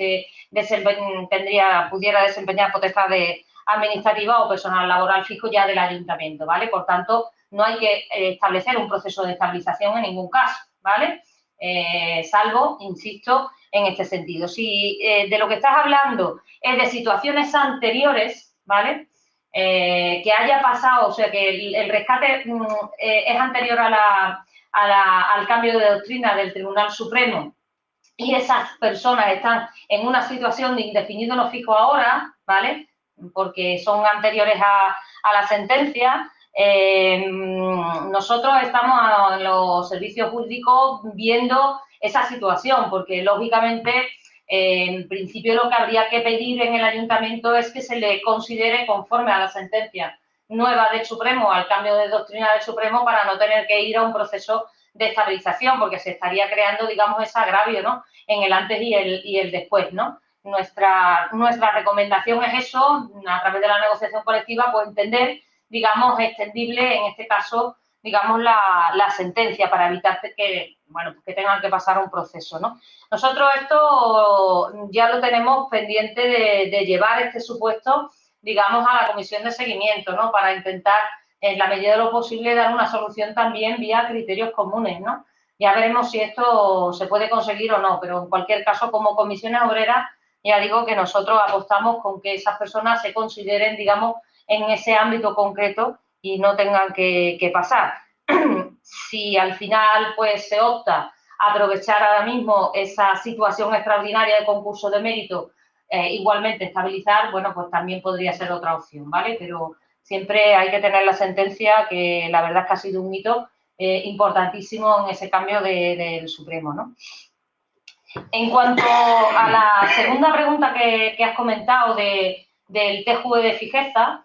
pudiera desempeñar potestades administrativa o personal laboral fijo ya del ayuntamiento, ¿vale? Por tanto, no hay que establecer un proceso de estabilización en ningún caso, ¿vale? Salvo, insisto, en este sentido. Si de lo que estás hablando es de situaciones anteriores, ¿vale?, que haya pasado, o sea, que el rescate es anterior al cambio de doctrina del Tribunal Supremo y esas personas están en una situación de indefinido no fijo ahora, ¿vale?, porque son anteriores a la sentencia, nosotros estamos en los servicios jurídicos viendo esa situación, porque lógicamente, en principio lo que habría que pedir en el ayuntamiento es que se le considere conforme a la sentencia nueva del Supremo, al cambio de doctrina del Supremo, para no tener que ir a un proceso de estabilización, porque se estaría creando, digamos, ese agravio, ¿no?, en el antes y el después, ¿no? Nuestra recomendación es eso, a través de la negociación colectiva, pues entender, digamos, extendible, en este caso, digamos, la sentencia para evitar que tengan que pasar un proceso, ¿no? Nosotros esto ya lo tenemos pendiente de llevar este supuesto, digamos, a la comisión de seguimiento, ¿no?, para intentar, en la medida de lo posible, dar una solución también vía criterios comunes, ¿no? Ya veremos si esto se puede conseguir o no, pero en cualquier caso, como comisiones obreras, ya digo que nosotros apostamos con que esas personas se consideren, digamos, en ese ámbito concreto y no tengan que pasar. Si al final, pues, se opta a aprovechar ahora mismo esa situación extraordinaria de concurso de mérito, igualmente estabilizar, bueno, pues también podría ser otra opción, ¿vale? Pero siempre hay que tener la sentencia, que la verdad es que ha sido un hito importantísimo en ese cambio del Supremo, ¿no? En cuanto a la segunda pregunta que has comentado del TJUE de fijeza,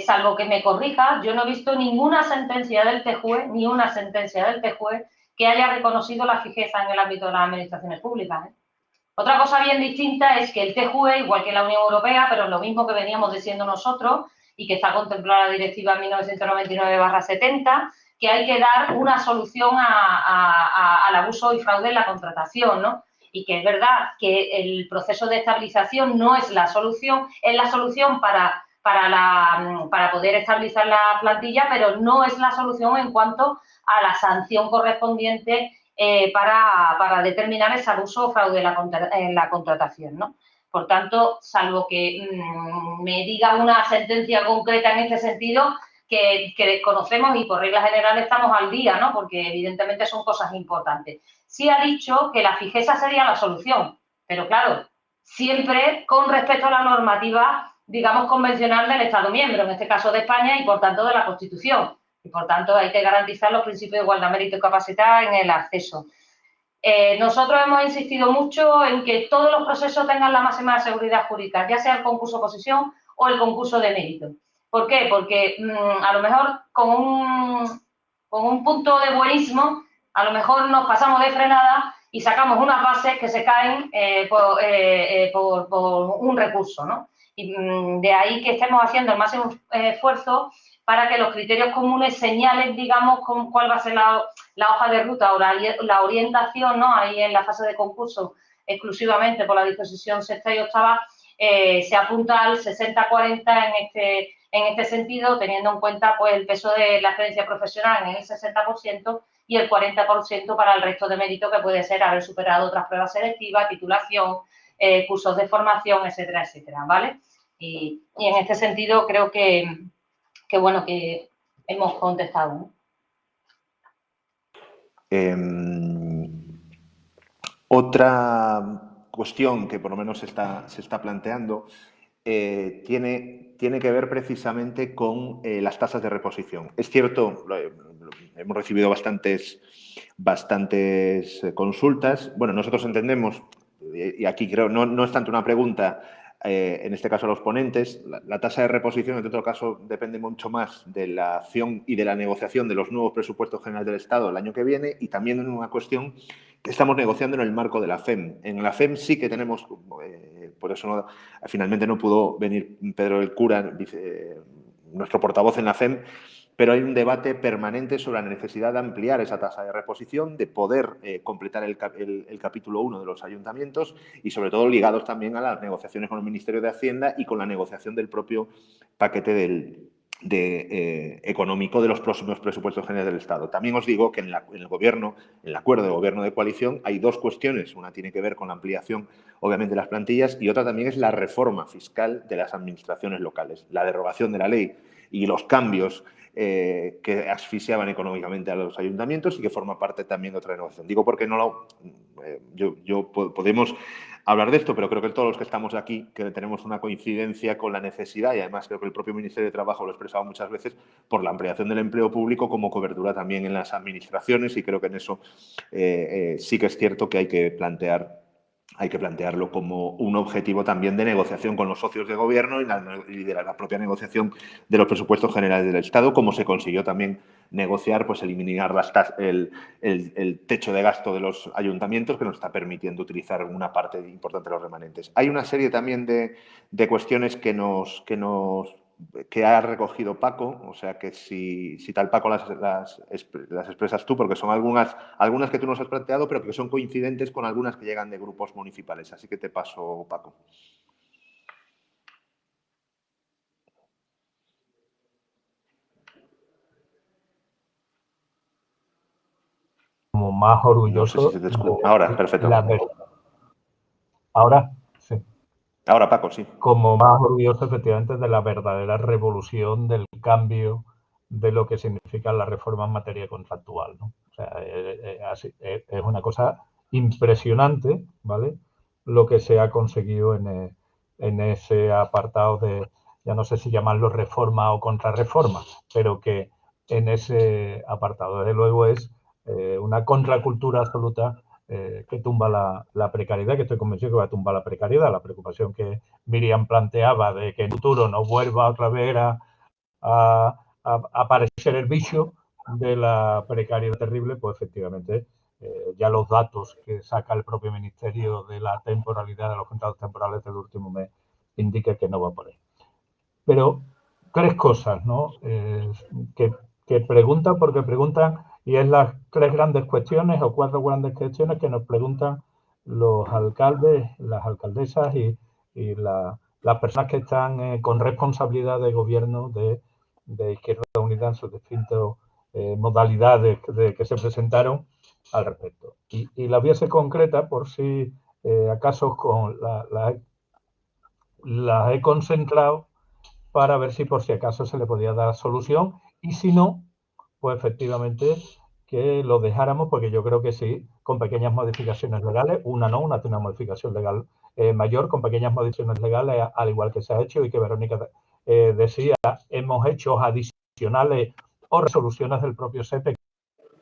salvo que me corrija, yo no he visto ninguna sentencia del TJUE, ni una sentencia del TJUE que haya reconocido la fijeza en el ámbito de las administraciones públicas, ¿eh? Otra cosa bien distinta es que el TJUE, igual que la Unión Europea, pero lo mismo que veníamos diciendo nosotros y que está contemplada la Directiva 1999/70, que hay que dar una solución al abuso y fraude en la contratación, ¿no? y que es verdad que el proceso de estabilización no es la solución para poder estabilizar la plantilla, pero no es la solución en cuanto a la sanción correspondiente para determinar ese abuso o fraude en la contratación, ¿no? Por tanto, salvo que me diga una sentencia concreta en este sentido, que desconocemos y por regla general estamos al día, ¿no? Porque evidentemente son cosas importantes. Sí ha dicho que la fijeza sería la solución, pero claro, siempre con respecto a la normativa, digamos, convencional del Estado miembro, en este caso de España y por tanto de la Constitución. Y por tanto hay que garantizar los principios de igualdad, mérito y capacidad en el acceso. Nosotros hemos insistido mucho en que todos los procesos tengan la máxima seguridad jurídica, ya sea el concurso oposición o el concurso de mérito. ¿Por qué? Porque a lo mejor con un punto de buenismo, a lo mejor nos pasamos de frenada y sacamos unas bases que se caen por un recurso, ¿no? Y de ahí que estemos haciendo el máximo esfuerzo para que los criterios comunes señalen, digamos, cuál va a ser la hoja de ruta o la orientación, ¿no? Ahí en la fase de concurso, exclusivamente por la disposición sexta y octava, se apunta al 60-40 en este sentido, teniendo en cuenta pues, el peso de la experiencia profesional en el 60% y el 40% para el resto de mérito, que puede ser haber superado otras pruebas selectivas, titulación, cursos de formación, etcétera, etcétera, ¿vale? Y en este sentido creo que bueno, que hemos contestado, ¿no? Otra cuestión que por lo menos se está planteando tiene que ver precisamente con las tasas de reposición. Es cierto, hemos recibido bastantes consultas. Bueno, nosotros entendemos, y aquí creo no es tanto una pregunta, en este caso a los ponentes, la tasa de reposición en otro caso depende mucho más de la acción y de la negociación de los nuevos presupuestos generales del Estado el año que viene y también en una cuestión que estamos negociando en el marco de la FEM. En la FEM sí que tenemos, por eso finalmente no pudo venir Pedro del Cura, nuestro portavoz en la FEM, pero hay un debate permanente sobre la necesidad de ampliar esa tasa de reposición, de poder completar el capítulo 1 de los ayuntamientos y, sobre todo, ligados también a las negociaciones con el Ministerio de Hacienda y con la negociación del propio paquete económico de los próximos presupuestos generales del Estado. También os digo que en el Gobierno, en el acuerdo de Gobierno de coalición, hay dos cuestiones. Una tiene que ver con la ampliación, obviamente, de las plantillas y otra también es la reforma fiscal de las administraciones locales, la derogación de la ley y los cambios que asfixiaban económicamente a los ayuntamientos y que forma parte también de otra negociación. Digo porque podemos hablar de esto, pero creo que todos los que estamos aquí que tenemos una coincidencia con la necesidad, y además creo que el propio Ministerio de Trabajo lo ha expresado muchas veces, por la ampliación del empleo público como cobertura también en las administraciones, y creo que en eso sí que es cierto que hay que plantearlo como un objetivo también de negociación con los socios de gobierno y de la propia negociación de los presupuestos generales del Estado, como se consiguió también negociar, pues eliminar el techo de gasto de los ayuntamientos, que nos está permitiendo utilizar una parte importante de los remanentes. Hay una serie también de cuestiones que ha recogido Paco, o sea que si tal, Paco, las expresas tú, porque son algunas que tú nos has planteado, pero que son coincidentes con algunas que llegan de grupos municipales. Así que te paso, Paco. Como más orgulloso. No sé si te escucho. Ahora, perfecto. Ahora, sí. Ahora, Paco, sí. Como más orgulloso, efectivamente, de la verdadera revolución del cambio de lo que significa la reforma en materia contractual, ¿no? O sea, es una cosa impresionante, ¿vale? Lo que se ha conseguido en ese apartado de, ya no sé si llamarlo reforma o contrarreforma, pero que en ese apartado, desde luego, es una contracultura absoluta que tumba la precariedad, que estoy convencido que va a tumbar la precariedad. La preocupación que Miriam planteaba de que en el futuro no vuelva otra vez a aparecer el bicho de la precariedad terrible, pues efectivamente ya los datos que saca el propio Ministerio de la temporalidad de los contratos temporales del último mes indica que no va por ahí. Pero tres cosas, ¿no? Que preguntan porque preguntan, y es las tres grandes cuestiones o cuatro grandes cuestiones que nos preguntan los alcaldes, las alcaldesas y las personas que están con responsabilidad de gobierno de Izquierda Unida en sus distintas modalidades que se presentaron al respecto. Y la voy a ser concreta por si acaso las he concentrado para ver si por si acaso se le podía dar solución y si no, pues efectivamente que lo dejáramos, porque yo creo que sí, con pequeñas modificaciones legales, una tiene una modificación legal mayor, con pequeñas modificaciones legales, al igual que se ha hecho y que Verónica decía, hemos hecho adicionales o resoluciones del propio SEPE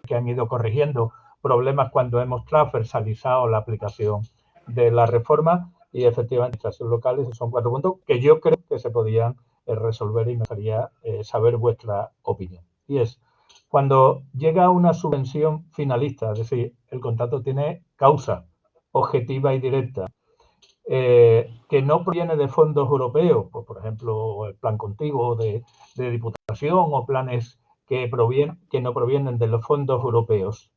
que han ido corrigiendo problemas cuando hemos transversalizado la aplicación de la reforma y efectivamente administraciones locales, son 4 puntos que yo creo que se podían resolver y me gustaría saber vuestra opinión. Y es, cuando llega una subvención finalista, es decir, el contrato tiene causa objetiva y directa, que no proviene de fondos europeos, pues, por ejemplo, el plan contigo de Diputación o planes que no provienen de los fondos europeos,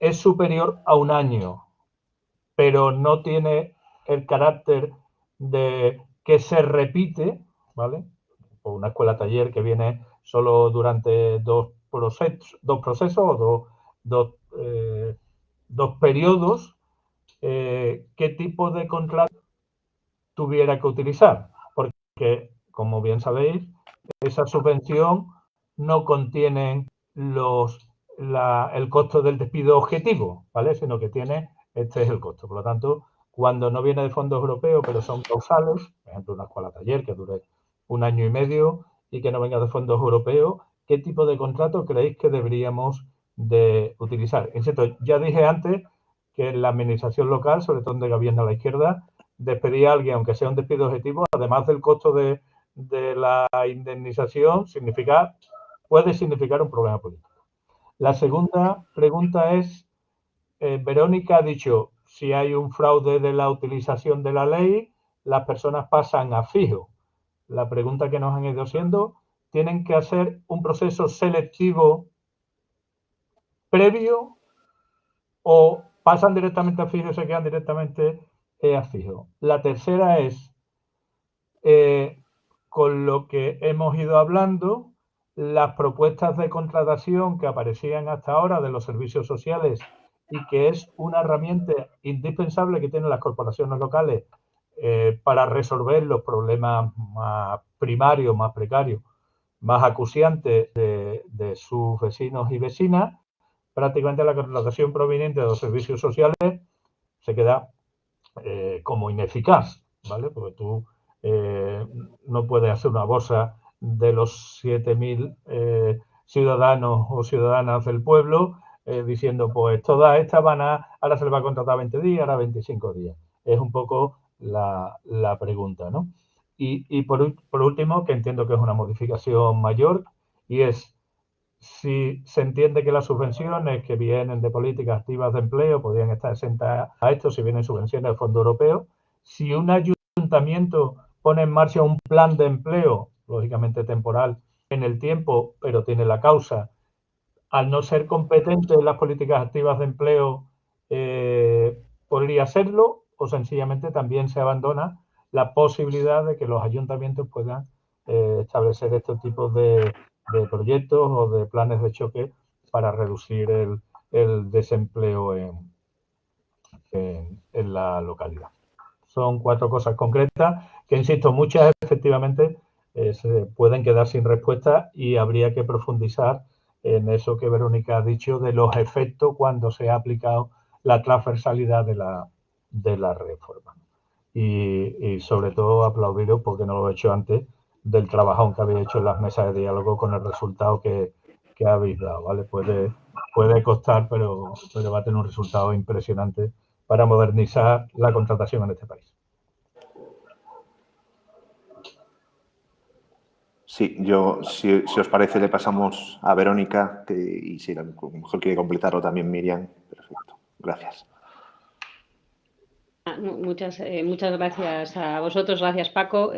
es superior a 1 año, pero no tiene el carácter de que se repite, ¿vale? O una escuela taller que viene solo durante dos procesos o dos periodos, ¿qué tipo de contrato tuviera que utilizar? Porque, como bien sabéis, esa subvención no contiene el costo del despido objetivo, ¿vale? Sino que este es el costo. Por lo tanto, cuando no viene de fondos europeos, pero son causales, por ejemplo, una escuela taller que dure 1 año y medio y que no venga de fondos europeos, ¿qué tipo de contrato creéis que deberíamos de utilizar? Insisto, ya dije antes que en la administración local, sobre todo donde gobierna la izquierda, despedir a alguien, aunque sea un despido objetivo, además del costo de la indemnización, puede significar un problema político. La segunda pregunta es, Verónica ha dicho, si hay un fraude de la utilización de la ley, las personas pasan a fijo. La pregunta que nos han ido siendo, ¿tienen que hacer un proceso selectivo previo o pasan directamente a fijo y se quedan directamente a fijo? La tercera es, con lo que hemos ido hablando, las propuestas de contratación que aparecían hasta ahora de los servicios sociales y que es una herramienta indispensable que tienen las corporaciones locales para resolver los problemas más primarios, más precarios, más acuciantes de sus vecinos y vecinas, prácticamente la contratación proveniente de los servicios sociales se queda como ineficaz, ¿vale? Porque tú no puedes hacer una bolsa de los 7.000 ciudadanos o ciudadanas del pueblo diciendo, pues todas estas ahora se les va a contratar 20 días, ahora 25 días. Es un poco la pregunta, ¿no? Y por último, que entiendo que es una modificación mayor, y es, si se entiende que las subvenciones que vienen de políticas activas de empleo podrían estar exentas a esto, si vienen subvenciones del Fondo Europeo, si un ayuntamiento pone en marcha un plan de empleo, lógicamente temporal, en el tiempo, pero tiene la causa, al no ser competente en las políticas activas de empleo, podría serlo, o sencillamente también se abandona la posibilidad de que los ayuntamientos puedan establecer estos tipos de proyectos o de planes de choque para reducir el desempleo en la localidad. Son 4 cosas concretas que, insisto, muchas efectivamente se pueden quedar sin respuesta y habría que profundizar en eso que Verónica ha dicho de los efectos cuando se ha aplicado la transversalidad de la reforma. Y sobre todo aplaudiros, porque no lo he hecho antes, del trabajón que habéis hecho en las mesas de diálogo con el resultado que habéis dado, ¿vale? Puede costar, pero va a tener un resultado impresionante para modernizar la contratación en este país. Sí, si os parece, le pasamos a Verónica y si a lo mejor quiere completarlo también Miriam. Perfecto, gracias. muchas gracias a vosotros, gracias Paco,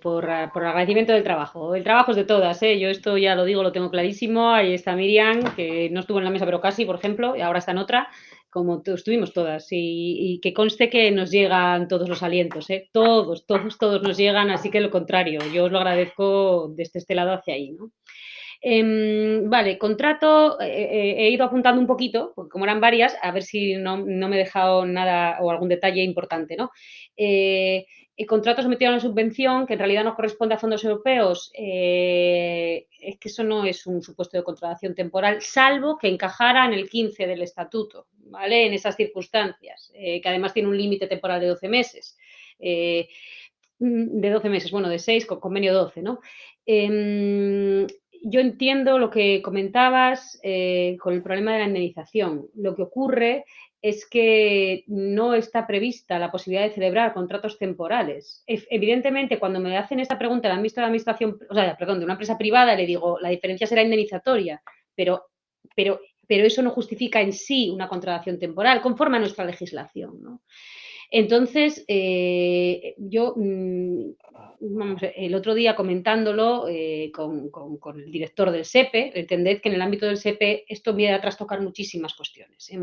por agradecimiento del trabajo. El trabajo es de todas, yo esto ya lo digo, lo tengo clarísimo. Ahí está Miriam, que no estuvo en la mesa, pero casi, por ejemplo, y ahora está en otra, como estuvimos todas. Y que conste que nos llegan todos los alientos, todos nos llegan, así que lo contrario, yo os lo agradezco desde este lado hacia ahí, ¿no? Vale, contrato, he ido apuntando un poquito, porque como eran varias, a ver si no me he dejado nada o algún detalle importante, ¿no? El contrato sometido a una subvención que en realidad no corresponde a fondos europeos, es que eso no es un supuesto de contratación temporal, salvo que encajara en el 15 del estatuto, ¿vale? En esas circunstancias, que además tiene un límite temporal de 12 meses. De 12 meses, bueno, de 6, con convenio 12, ¿no? Yo entiendo lo que comentabas con el problema de la indemnización. Lo que ocurre es que no está prevista la posibilidad de celebrar contratos temporales. Evidentemente, cuando me hacen esta pregunta el ministro de la Administración, o sea, perdón, de una empresa privada, le digo, la diferencia será indemnizatoria, pero eso no justifica en sí una contratación temporal, conforme a nuestra legislación, ¿no? Entonces, yo, vamos, el otro día comentándolo con el director del SEPE, entended que en el ámbito del SEPE esto viene a trastocar muchísimas cuestiones, ¿no?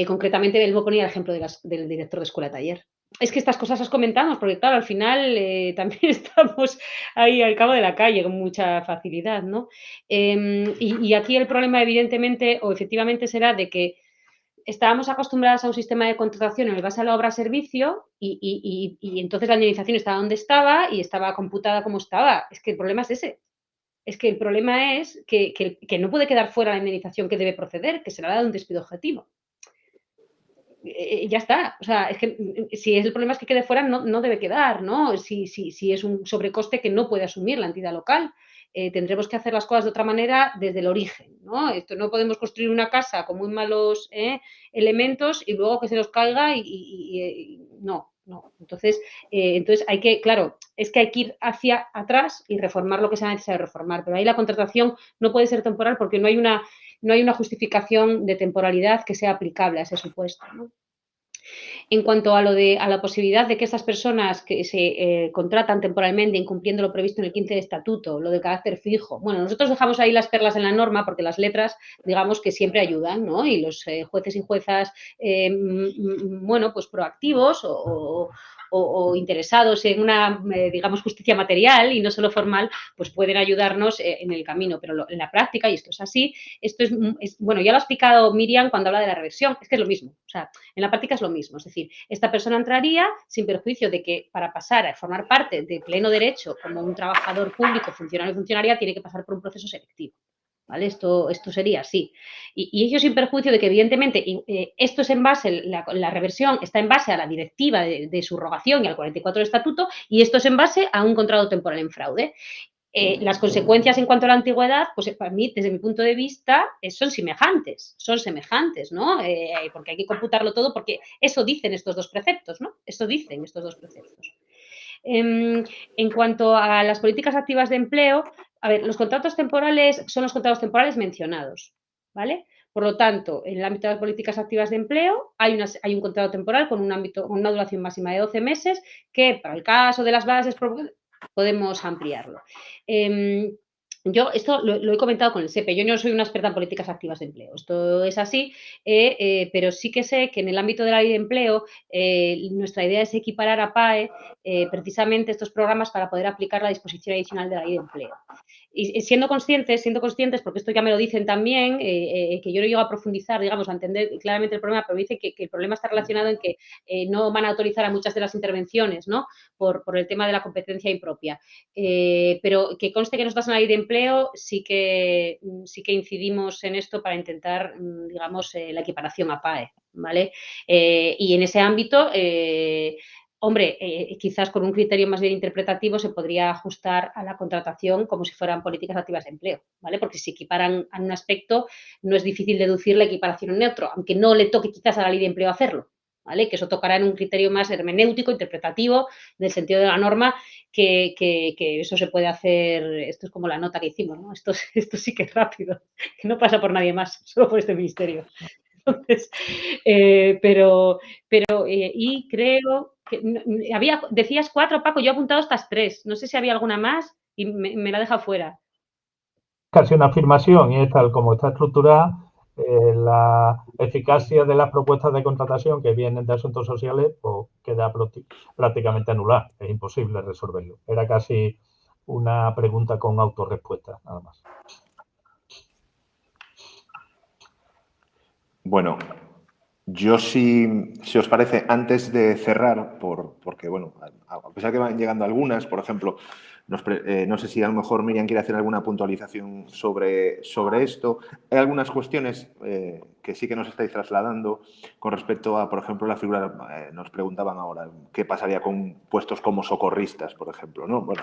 Concretamente, él me ponía el ejemplo del director de escuela-taller. Es que estas cosas las comentamos, porque claro, al final también estamos ahí al cabo de la calle con mucha facilidad, ¿no? Y aquí el problema, evidentemente, o efectivamente, será de que estábamos acostumbradas a un sistema de contratación en el base a la obra-servicio y entonces la indemnización estaba donde estaba y estaba computada como estaba. Es que el problema es ese. Es que el problema es que no puede quedar fuera la indemnización que debe proceder, que será la de un despido objetivo. Ya está. O sea, es que si el problema es que quede fuera, no debe quedar, ¿no? Si es un sobrecoste que no puede asumir la entidad local. Tendremos que hacer las cosas de otra manera desde el origen, ¿no? Esto no podemos construir una casa con muy malos elementos y luego que se nos caiga no. Entonces hay que, claro, es que hay que ir hacia atrás y reformar lo que sea necesario reformar, pero ahí la contratación no puede ser temporal porque no hay una justificación de temporalidad que sea aplicable a ese supuesto, ¿no? En cuanto a la posibilidad de que estas personas que se contratan temporalmente incumpliendo lo previsto en el 15 de estatuto, lo de carácter fijo, bueno, nosotros dejamos ahí las perlas en la norma porque las letras, digamos que siempre ayudan, ¿no? Y los jueces y juezas, bueno, pues proactivos o interesados en una, digamos, justicia material y no solo formal, pues pueden ayudarnos en el camino. Pero en la práctica, y esto es así, esto es, bueno, ya lo ha explicado Miriam cuando habla de la reversión, es que es lo mismo. O sea, en la práctica es lo mismo. Es decir, esta persona entraría sin perjuicio de que para pasar a formar parte de pleno derecho como un trabajador público, funcionario o funcionaria, tiene que pasar por un proceso selectivo. ¿Vale? Esto sería así. Y ello sin perjuicio de que, evidentemente, esto es en base, la reversión está en base a la directiva de subrogación y al 44 del estatuto, y esto es en base a un contrato temporal en fraude. Las consecuencias en cuanto a la antigüedad, pues para mí, desde mi punto de vista, son semejantes, ¿no? Porque hay que computarlo todo, porque eso dicen estos dos preceptos, ¿no? Eso dicen estos dos preceptos. En cuanto a las políticas activas de empleo, a ver, los contratos temporales son los contratos temporales mencionados, ¿vale? Por lo tanto, en el ámbito de las políticas activas de empleo hay un contrato temporal con una duración máxima de 12 meses que, para el caso de las bases, podemos ampliarlo. Yo esto lo he comentado con el SEPE, yo no soy una experta en políticas activas de empleo, esto es así, pero sí que sé que en el ámbito de la ley de empleo nuestra idea es equiparar a PAE precisamente estos programas para poder aplicar la disposición adicional de la ley de empleo. Y siendo conscientes, porque esto ya me lo dicen también, que yo no llego a profundizar, digamos, a entender claramente el problema, pero me dicen que el problema está relacionado en que no van a autorizar a muchas de las intervenciones, ¿no? Por el tema de la competencia impropia. Pero que conste que nosotros en la ley de empleo sí que incidimos en esto para intentar, digamos, la equiparación a PAE, ¿vale? Y en ese ámbito, hombre, quizás con un criterio más bien interpretativo se podría ajustar a la contratación como si fueran políticas activas de empleo, ¿vale? Porque si equiparan a un aspecto, no es difícil deducir la equiparación en otro, aunque no le toque quizás a la ley de empleo hacerlo, ¿vale? Que eso tocará en un criterio más hermenéutico, interpretativo, del sentido de la norma, que eso se puede hacer, esto es como la nota que hicimos, ¿no? Esto sí que es rápido, que no pasa por nadie más, solo por este ministerio. Entonces, y creo que decías 4, Paco, yo he apuntado estas 3. No sé si había alguna más y me la deja fuera. Casi una afirmación, y es tal como está estructurada, la eficacia de las propuestas de contratación que vienen de asuntos sociales pues queda prácticamente anulada. Es imposible resolverlo. Era casi una pregunta con autorrespuesta, nada más. Bueno, yo si os parece, antes de cerrar, porque bueno, a pesar que van llegando algunas, por ejemplo, no sé si a lo mejor Miriam quiere hacer alguna puntualización sobre esto. Hay algunas cuestiones que sí que nos estáis trasladando con respecto a, por ejemplo, la figura, nos preguntaban ahora, ¿qué pasaría con puestos como socorristas, por ejemplo? ¿No? Bueno,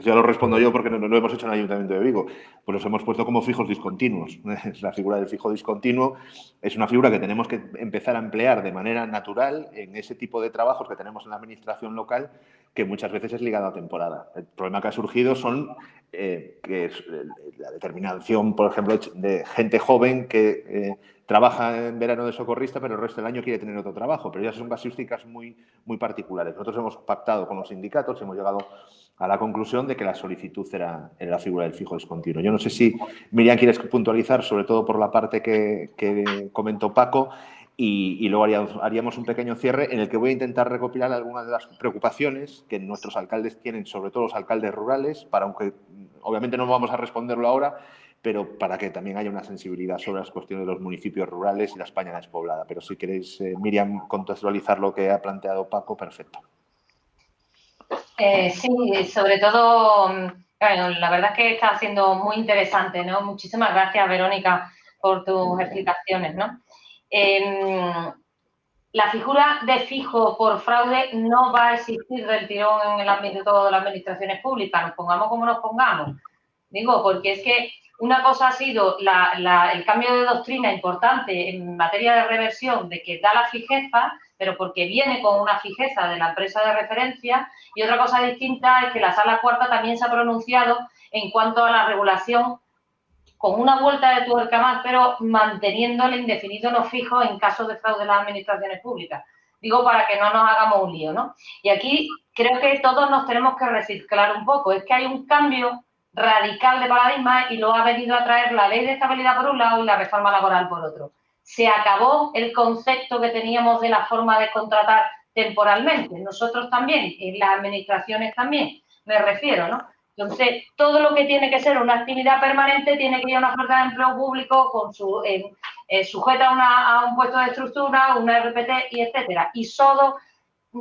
ya lo respondo yo porque no lo hemos hecho en el Ayuntamiento de Vigo. Pues los hemos puesto como fijos discontinuos. La figura del fijo discontinuo es una figura que tenemos que empezar a emplear de manera natural en ese tipo de trabajos que tenemos en la administración local, que muchas veces es ligado a temporada. El problema que ha surgido son que es la determinación, por ejemplo, de gente joven que trabaja en verano de socorrista, pero el resto del año quiere tener otro trabajo. Pero ya son casuísticas muy particulares. Nosotros hemos pactado con los sindicatos, hemos llegado a la conclusión de que la solicitud era la figura del fijo discontinuo. Yo no sé si, Miriam, quieres puntualizar, sobre todo por la parte que comentó Paco, y luego haríamos un pequeño cierre en el que voy a intentar recopilar algunas de las preocupaciones que nuestros alcaldes tienen, sobre todo los alcaldes rurales, para, aunque obviamente no vamos a responderlo ahora, pero para que también haya una sensibilidad sobre las cuestiones de los municipios rurales y la España despoblada. Pero si queréis, Miriam, contextualizar lo que ha planteado Paco, perfecto. Sí, sobre todo, bueno, la verdad es que está siendo muy interesante, ¿no? Muchísimas gracias, Verónica, por tus explicaciones, ¿no? La figura de fijo por fraude no va a existir del tirón en el ámbito de las administraciones públicas, nos pongamos como nos pongamos. Digo, porque es que una cosa ha sido el cambio de doctrina importante en materia de reversión, de que da la fijeza, pero porque viene con una fijeza de la empresa de referencia, y otra cosa distinta es que la Sala Cuarta también se ha pronunciado en cuanto a la regulación con una vuelta de tuerca más, pero manteniendo el indefinido no fijo en caso de fraude en las administraciones públicas. Digo, para que no nos hagamos un lío, ¿no? Y aquí creo que todos nos tenemos que reciclar un poco. Es que hay un cambio radical de paradigma y lo ha venido a traer la Ley de Estabilidad por un lado y la reforma laboral por otro. Se acabó el concepto que teníamos de la forma de contratar temporalmente. Nosotros también, en las administraciones también, me refiero, ¿no? Entonces, todo lo que tiene que ser una actividad permanente tiene que ir a una oferta de empleo público con sujeta a un puesto de estructura, una RPT y etcétera. Y solo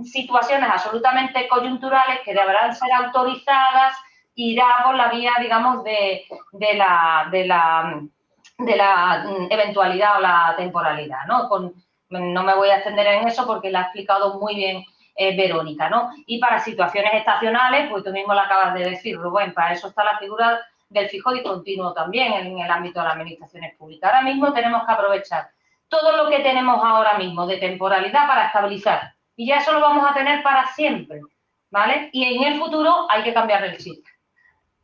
situaciones absolutamente coyunturales que deberán ser autorizadas, irá por la vía, digamos, de la eventualidad o la temporalidad, ¿no? No me voy a extender en eso porque la ha explicado muy bien Verónica, ¿no? Y para situaciones estacionales, pues tú mismo lo acabas de decir, Rubén, para eso está la figura del fijo discontinuo también en el ámbito de las administraciones públicas. Ahora mismo tenemos que aprovechar todo lo que tenemos ahora mismo de temporalidad para estabilizar. Y ya eso lo vamos a tener para siempre, ¿vale? Y en el futuro hay que cambiar el chip.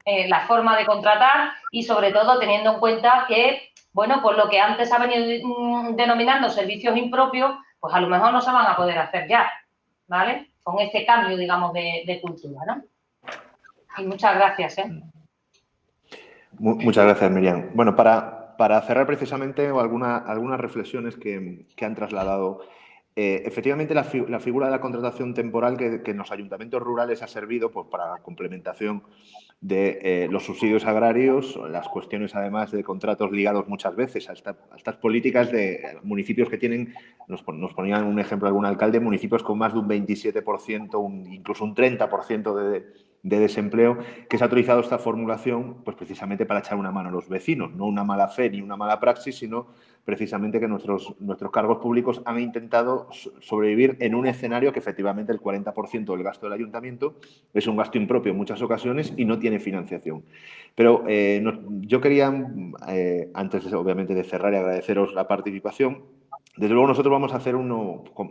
La forma de contratar y, sobre todo, teniendo en cuenta que, bueno, pues lo que antes ha venido denominando servicios impropios, pues a lo mejor no se van a poder hacer ya, ¿vale? Con este cambio, digamos, de cultura, ¿no? Y muchas gracias, ¿eh? Muchas gracias, Miriam. Bueno, para cerrar precisamente algunas reflexiones que han trasladado. Efectivamente, la figura de la contratación temporal que en los ayuntamientos rurales ha servido pues, para la complementación de los subsidios agrarios, las cuestiones además de contratos ligados muchas veces a estas políticas de municipios que tienen, nos ponían un ejemplo algún alcalde, municipios con más de un 27%, incluso un 30% de desempleo, que se ha utilizado esta formulación pues precisamente para echar una mano a los vecinos, no una mala fe ni una mala praxis, sino precisamente que nuestros cargos públicos han intentado sobrevivir en un escenario que efectivamente el 40% del gasto del ayuntamiento es un gasto impropio en muchas ocasiones y no tiene financiación. Pero yo quería, antes obviamente de cerrar y agradeceros la participación, desde luego nosotros vamos a hacer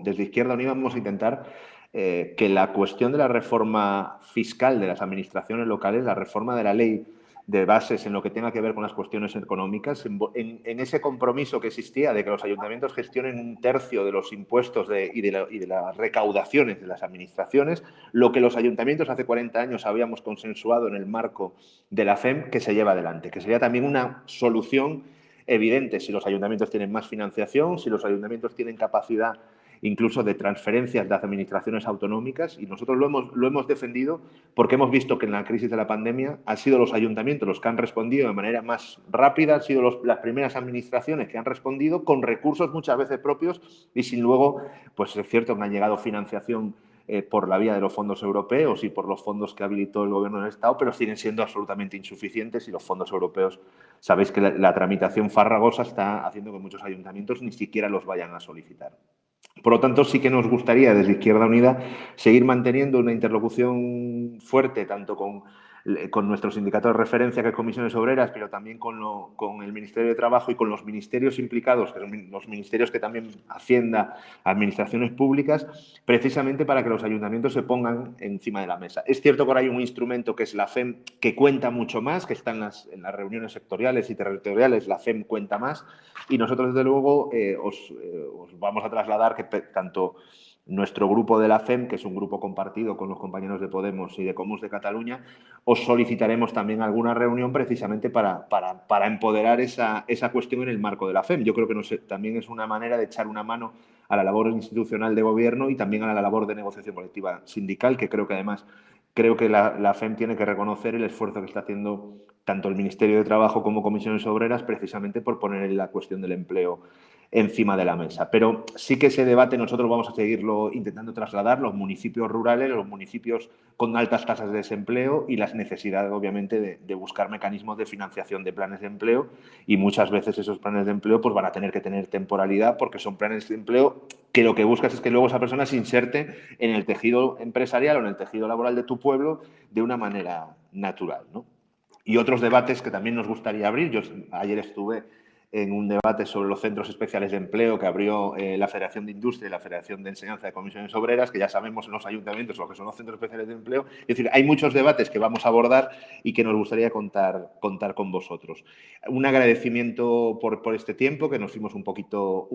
desde Izquierda Unida vamos a intentar que la cuestión de la reforma fiscal de las administraciones locales, la reforma de la ley de bases en lo que tenga que ver con las cuestiones económicas, en ese compromiso que existía de que los ayuntamientos gestionen 1/3 de los impuestos y de las recaudaciones de las administraciones, lo que los ayuntamientos hace 40 años habíamos consensuado en el marco de la FEM, que se lleva adelante, que sería también una solución evidente si los ayuntamientos tienen más financiación, si los ayuntamientos tienen capacidad incluso de transferencias de administraciones autonómicas, y nosotros lo hemos defendido porque hemos visto que en la crisis de la pandemia han sido los ayuntamientos los que han respondido de manera más rápida, han sido las primeras administraciones que han respondido con recursos muchas veces propios y sin luego, pues es cierto que han llegado financiación por la vía de los fondos europeos y por los fondos que habilitó el Gobierno del Estado, pero siguen siendo absolutamente insuficientes y los fondos europeos, sabéis que la tramitación farragosa está haciendo que muchos ayuntamientos ni siquiera los vayan a solicitar. Por lo tanto, sí que nos gustaría desde Izquierda Unida seguir manteniendo una interlocución fuerte tanto con nuestro sindicato de referencia, que es Comisiones Obreras, pero también con el Ministerio de Trabajo y con los ministerios implicados, que son los ministerios que también Hacienda, Administraciones Públicas, precisamente para que los ayuntamientos se pongan encima de la mesa. Es cierto que ahora hay un instrumento que es la FEM, que cuenta mucho más, que está en las reuniones sectoriales y territoriales, la FEM cuenta más, y nosotros, desde luego, os vamos a trasladar que tanto nuestro grupo de la FEM, que es un grupo compartido con los compañeros de Podemos y de Comuns de Cataluña, os solicitaremos también alguna reunión precisamente para empoderar esa cuestión en el marco de la FEM. Yo creo que también es una manera de echar una mano a la labor institucional de gobierno y también a la labor de negociación colectiva sindical, que creo que además la FEM tiene que reconocer el esfuerzo que está haciendo tanto el Ministerio de Trabajo como Comisiones Obreras precisamente por poner la cuestión del empleo encima de la mesa. Pero sí que ese debate nosotros vamos a seguirlo intentando trasladar, los municipios rurales, los municipios con altas tasas de desempleo y las necesidades, obviamente, de buscar mecanismos de financiación de planes de empleo, y muchas veces esos planes de empleo pues van a tener que tener temporalidad porque son planes de empleo que lo que buscas es que luego esa persona se inserte en el tejido empresarial o en el tejido laboral de tu pueblo de una manera natural, ¿no? Y otros debates que también nos gustaría abrir. Yo ayer estuve en un debate sobre los centros especiales de empleo que abrió la Federación de Industria y la Federación de Enseñanza de Comisiones Obreras, que ya sabemos en los ayuntamientos lo que son los centros especiales de empleo. Es decir, hay muchos debates que vamos a abordar y que nos gustaría contar con vosotros. Un agradecimiento por este tiempo, que nos fuimos un poquito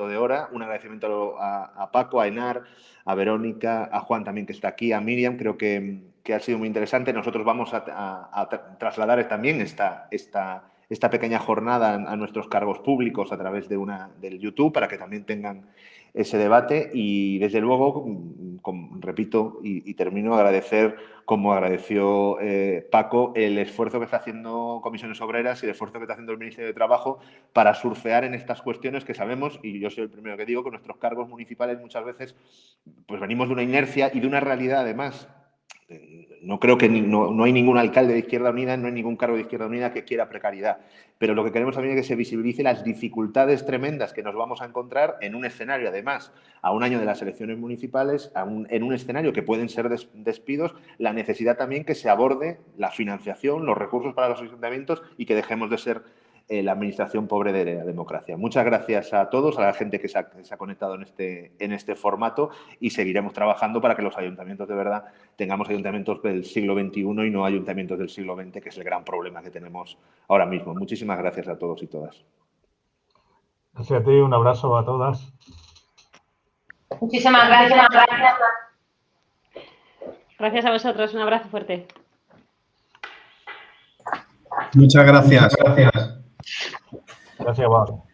de hora. Un agradecimiento a Paco, a Enar, a Verónica, a Juan también, que está aquí, a Miriam. Creo que ha sido muy interesante. Nosotros vamos a trasladar también esta pequeña jornada a nuestros cargos públicos a través del YouTube, para que también tengan ese debate. Y, desde luego, repito y termino, agradecer, como agradeció Paco, el esfuerzo que está haciendo Comisiones Obreras y el esfuerzo que está haciendo el Ministerio de Trabajo para surfear en estas cuestiones que sabemos, y yo soy el primero que digo, que nuestros cargos municipales muchas veces pues venimos de una inercia y de una realidad, además. No creo que no hay ningún alcalde de Izquierda Unida, no hay ningún cargo de Izquierda Unida que quiera precariedad. Pero lo que queremos también es que se visibilice las dificultades tremendas que nos vamos a encontrar en un escenario, además, a un año de las elecciones municipales, en un escenario que pueden ser despidos, la necesidad también que se aborde la financiación, los recursos para los ayuntamientos y que dejemos de ser la administración pobre de la democracia. Muchas gracias a todos, a la gente que se ha conectado en este formato, y seguiremos trabajando para que los ayuntamientos de verdad tengamos ayuntamientos del siglo XXI y no ayuntamientos del siglo XX, que es el gran problema que tenemos ahora mismo. Muchísimas gracias a todos y todas. Gracias a ti, un abrazo a todas. Muchísimas gracias. Gracias a vosotros, un abrazo fuerte. Muchas gracias. Gracias, Juan.